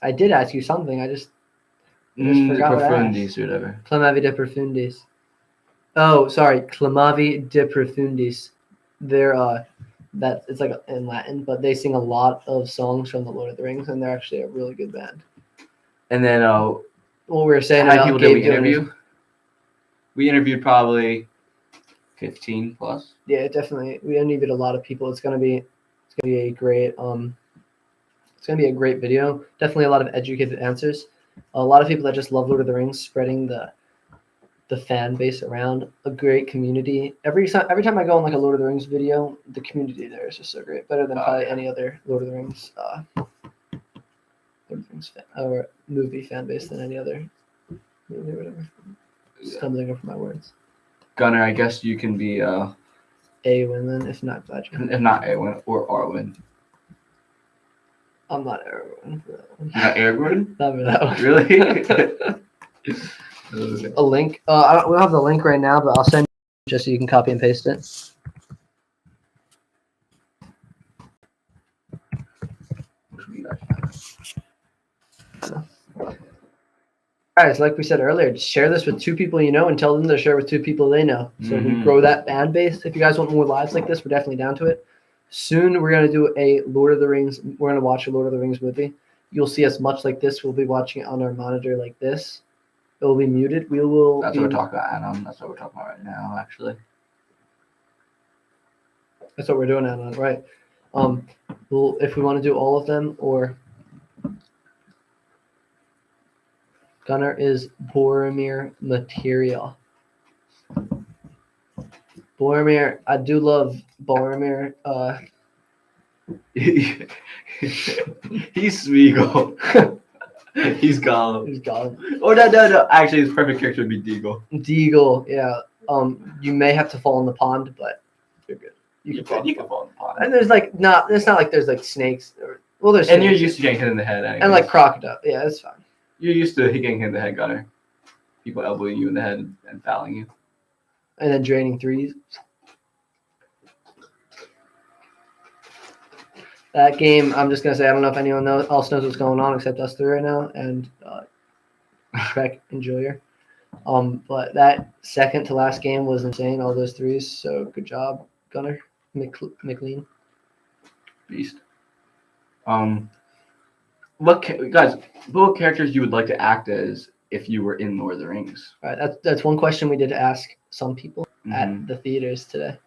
I did ask you something. I just forgot what I asked. Or whatever. Clamavi de Profundis. Oh, sorry. Clamavi de Profundis. They're that it's like in Latin, but they sing a lot of songs from the Lord of the Rings, and they're actually a really good band. And then what we were saying how about people did we interview? We interviewed probably 15 plus. Yeah, definitely. We interviewed a lot of people. It's gonna be a great video. Definitely a lot of educated answers. A lot of people that just love Lord of the Rings, spreading the fan base around. A great community. Every time I go on like a Lord of the Rings video, the community there is just so great. Better than probably any other Lord of the Rings or movie fan base than any other movie or whatever. Stumbling over my words. Gunnar, I guess you can be Awen then, if not Gladriel. If not Awen or Arwen. I'm not Arwen for that one. Not Arwen? Not for that one. Really? A link. We don't have the link right now, but I'll send you just so you can copy and paste it. All right, so like we said earlier, just share this with 2 people you know and tell them to share with 2 people they know. So we grow that fan base. If you guys want more lives like this, we're definitely down to it. Soon we're going to do a Lord of the Rings. We're going to watch a Lord of the Rings movie. You'll see us much like this. We'll be watching it on our monitor like this. It will be muted. That's what we're talking about, Anon. That's what we're talking about right now, actually. That's what we're doing, Anon, right? If we want to do all of them, or Gunnar is Boromir material. Boromir, I do love Boromir. He's Smeagol. He's Gollum. He's Gollum. Oh no. Actually, his perfect character would be Deagle. Deagle, yeah. You may have to fall in the pond, but you're good. You can fall in the pond. And there's it's not like there's like snakes there's. And you're used to getting hit in the head, anyways. And like crocodile, yeah, that's fine. You're used to getting hit in the head, Gunnar. People elbowing you in the head and fouling you. And then draining threes. That game, I'm just gonna say, I don't know if anyone else knows what's going on except us 3 right now, and Trek Enjoyer. But that second to last game was insane. All those threes, so good job, Gunnar McLean. Beast. What characters you would like to act as if you were in Lord of the Rings? All right, that's one question we did ask some people at the theaters today.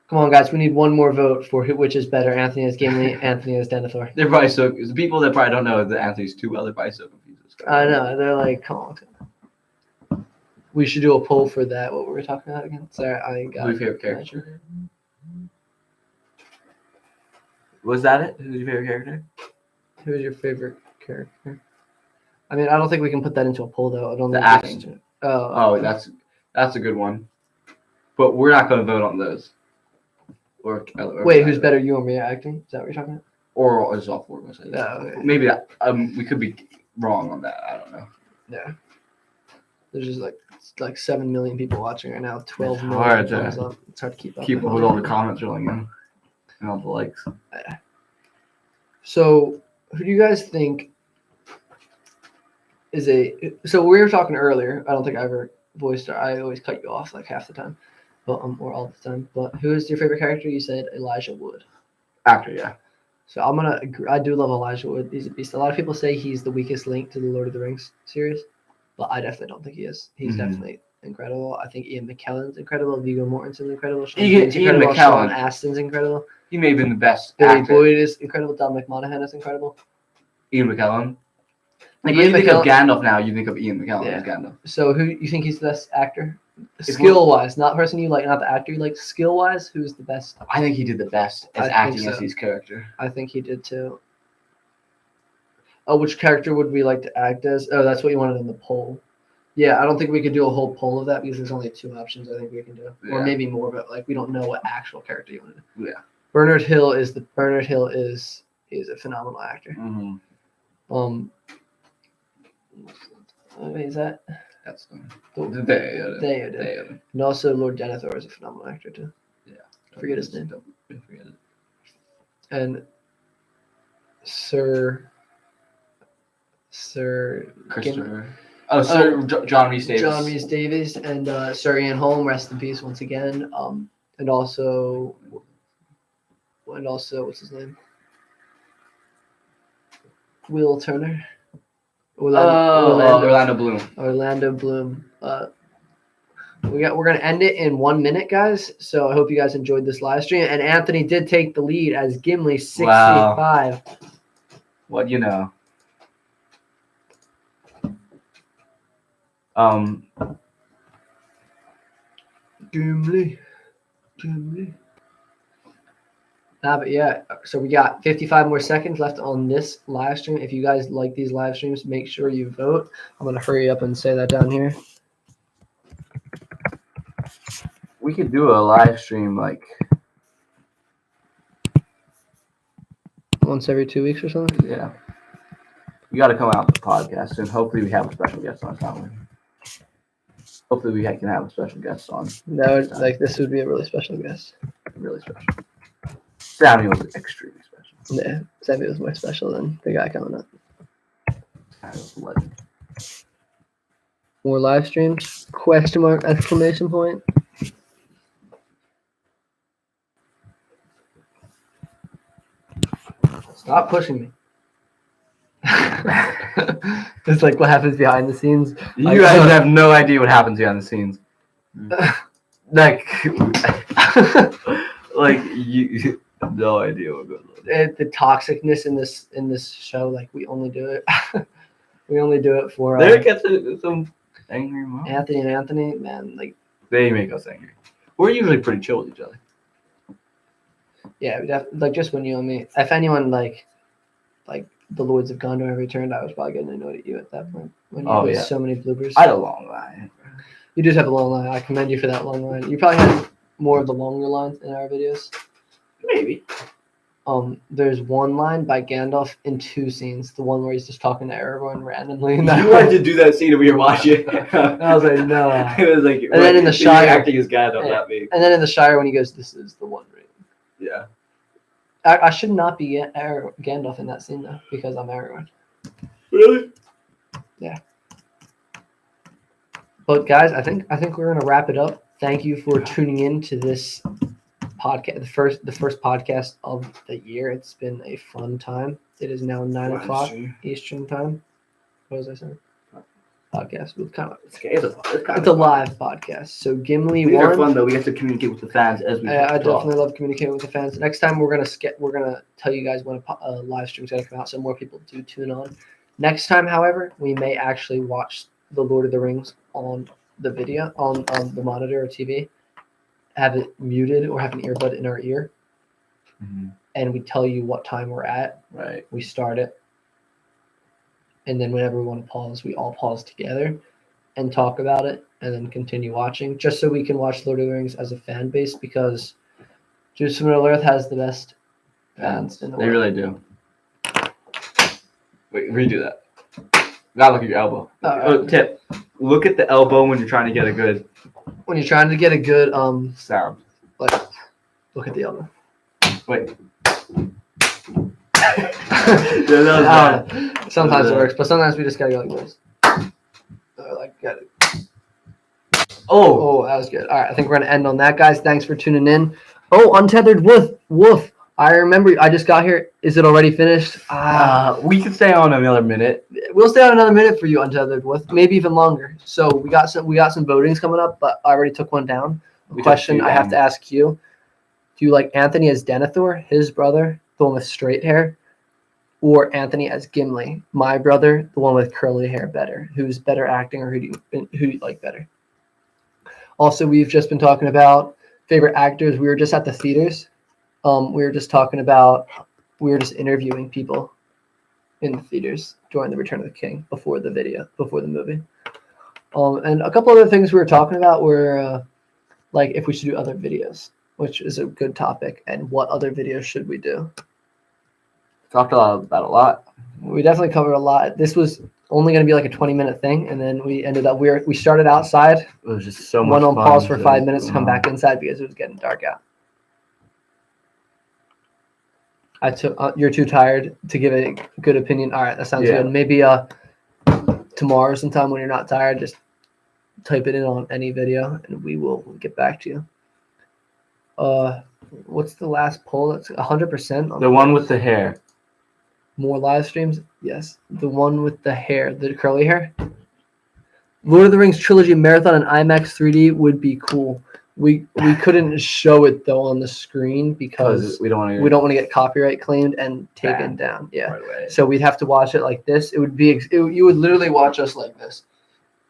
Come on, guys. We need one more vote for which is better, Anthony as Gimli, Anthony as Denethor. They're probably so. The people that probably don't know that Anthony's too well, they're probably so confused. I know. They're like, come on. We should do a poll for that. What were we talking about again? Sorry, I got Who's your favorite character? Was that it? Who's your favorite character? Who's your favorite character? I mean, I don't think we can put that into a poll though. I don't The think acting. Oh, that's a good one. But we're not going to vote on those. Or wait, who's better, you or me acting? Is that what you're talking about? Or is all four of us? Oh, okay. Maybe that. We could be wrong on that. I don't know. Yeah. There's just like 7 million people watching right now. 12 It's million hard thumbs to up. It's hard to keep up. Keep up with all the comments rolling in and all the likes. So, who do you guys think is a? So we were talking earlier. I don't think I ever voiced. I always cut you off like half the time, but or all the time. But who is your favorite character? You said Elijah Wood. Actor, yeah. So I'm gonna agree. I do love Elijah Wood. He's a beast. A lot of people say he's the weakest link to the Lord of the Rings series, but I definitely don't think he is. He's definitely incredible. I think Ian McKellen's incredible. Viggo Mortensen's incredible. Ian McKellen. Sean Astin's incredible. He may have been the best Billy actor. Boyd is incredible. Dominic Monaghan is incredible. Ian McKellen. Like Ian when you think of McKellen- Gandalf now, you think of Ian McKellen as Yeah. Gandalf. So who you think he's the best actor? If Skill wise, not person you like, not the actor you like. Skill wise, who's the best? I think he did the best as I think acting so. as his character. I think he did too. Oh, which character would we like to act as? Oh, that's what you wanted in the poll. Yeah, I don't think we could do a whole poll of that because there's only 2 options I think we can do, or Yeah. maybe more, but like we don't know what actual character you want to do. Yeah. Bernard Hill is a phenomenal actor. Mm-hmm. Is that? That's the Theoden. And also Lord Denethor is a phenomenal actor too. Yeah. Forget his name. Forget it. And Sir Christopher. Sir John Rhys Davies. John Rhys Davies and Sir Ian Holm, rest in peace once again. And also what's his name? Will Turner. Orlando Bloom. Orlando Bloom. We're gonna end it in 1 minute, guys. So I hope you guys enjoyed this live stream. And Anthony did take the lead as Gimli 65. Wow. What you know? Gimli. But yeah, so we got 55 more seconds left on this live stream. If you guys like these live streams, make sure you vote. I'm gonna hurry up and say that down here. We could do a live stream like Once every 2 weeks or something. yeah. You got to come out with the podcast soon. Hopefully we have a special guest on. Can't we? Hopefully we can have a special guest on. This would be a really special guest. Really special. Sammy was extremely special. Yeah, Sammy was more special than the guy coming up. Kind of a legend. More live streams? Question mark, exclamation point. Stop pushing me. It's like what happens behind the scenes. You guys have no idea what happens behind the scenes. Like you have no idea what goes on. The toxicness in this show, like we only do it. We only do it for There gets some angry moments. Anthony, man, like They make us angry. We're usually pretty chill with each other. yeah, like just when you and me. If anyone like the Lords of Gondor have returned, I was probably getting annoyed at you at that point when you had so many bloopers. I had a long line. You did have a long line. I commend you for that long line. You probably had more of the longer lines in our videos. Maybe. There's one line by Gandalf in 2 scenes. The one where he's just talking to Aragorn randomly. You wanted to do that scene we were watching. I was like, no. It was like, and then in the Shire, acting as Gandalf, not me. And then in the Shire, when he goes, "This is the one ring." Yeah. I should not be Gandalf in that scene though, because I'm Aragorn. Really? Yeah. But guys, I think we're gonna wrap it up. Thank you for tuning in to this podcast, the first podcast of the year. It's been a fun time. It is now 9 o'clock Eastern time. What was I saying? Podcast. It's a live podcast. So Gimli These won. are fun though. We get to communicate with the fans as we I talk. definitely love communicating with the fans. Next time we're gonna tell you guys when a live stream's gonna come out, so more people do tune on. Next time, however, we may actually watch the Lord of the Rings on the video on the monitor or TV, have it muted or have an earbud in our ear, and we tell you what time we're at. Right. We start it, and then whenever we want to pause, we all pause together and talk about it, and then continue watching, just so we can watch Lord of the Rings as a fan base, because Juice Middle Earth has the best fans in the They world. really do. Wait, redo that. Gotta look at your elbow. Alright. Tip. Look at the elbow when you're trying to get a good When you're trying to get a good sound. like, look at the elbow. Wait. Sometimes it works, but sometimes we just gotta go like this. Got it. Oh, that was good. All right, I think we're gonna end on that, guys. Thanks for tuning in. Oh, Untethered Woof. I remember. I just got here. Is it already finished? We can stay on another minute. We'll stay on another minute for you, Untethered Woof. Maybe even longer. So we got some votings coming up, but I already took one down. Question I have to ask you: do you like Anthony as Denethor, his brother, the one with straight hair, or Anthony as Gimli, my brother, the one with curly hair, better? Who's better acting, or who do you like better? Also, we've just been talking about favorite actors. We were just at the theaters. We were just interviewing people in the theaters during the Return of the King before the movie. And a couple other things we were talking about were like if we should do other videos, which is a good topic, and what other videos should we do? Talked about a lot. We definitely covered a lot. This was only going to be like a 20-minute thing, and then we ended up we started outside. It was just so much went on fun. pause for 5 minutes to come back inside because it was getting dark out. You're too tired to give a good opinion. All right, that sounds good. Maybe tomorrow sometime when you're not tired, just type it in on any video and we will get back to you. What's the last poll? That's 100%. The one with the hair. More live streams? Yes. The one with the hair, the curly hair. Lord of the Rings trilogy marathon in IMAX 3D would be cool. We couldn't show it though on the screen because we don't want to get copyright claimed and taken down. Yeah. Right away. So we'd have to watch it like this. It would be you would literally watch us like this.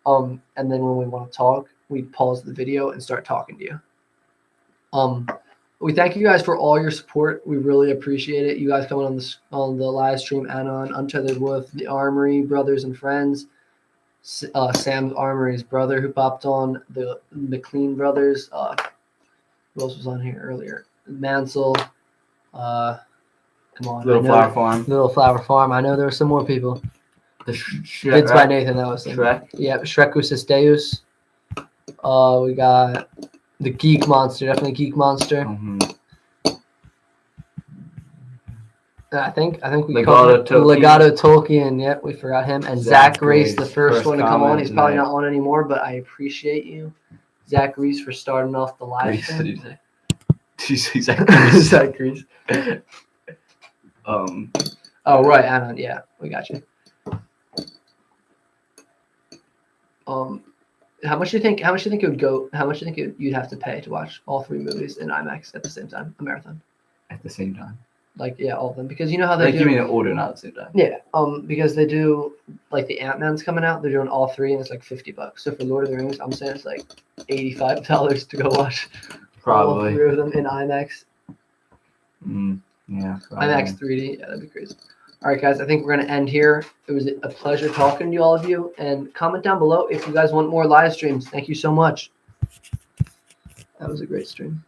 And then when we want to talk, we'd pause the video and start talking to you. We thank you guys for all your support. We really appreciate it. You guys coming on the live stream and on Untethered Wolf, the Armory Brothers and Friends, Sam's Armory's brother who popped on, the McLean brothers. Who else was on here earlier? Mansell. Come on. Little Flower Farm. I know there were some more people. The It's by Nathan. That was him. Shrek. Yeah, Shrekus Deus. We got the Geek Monster, definitely Geek Monster. Mm-hmm. I think we Legato Tolkien. Yep, we forgot him. And Zach Reese, the first one to come on. He's probably not on anymore, but I appreciate you, Zach Reese, for starting off the live stream. Did you say Zach Reese? Zach Reese. Oh right, Anon. Yeah, we got you. How much do you think it would go? How much do you think you'd have to pay to watch all 3 movies in IMAX at the same time, a marathon? At the same time. Like all of them, because you know how they do. Give me an order, not at the same time. Yeah, because they do like the Ant-Man's coming out. They're doing all 3, and it's like $50. So for Lord of the Rings, I'm saying it's like $85 to go watch probably all 3 of them in IMAX. Yeah. Probably. IMAX 3D. Yeah, that'd be crazy. All right, guys. I think we're gonna end here. It was a pleasure talking to all of you, and comment down below if you guys want more live streams. Thank you so much. That was a great stream.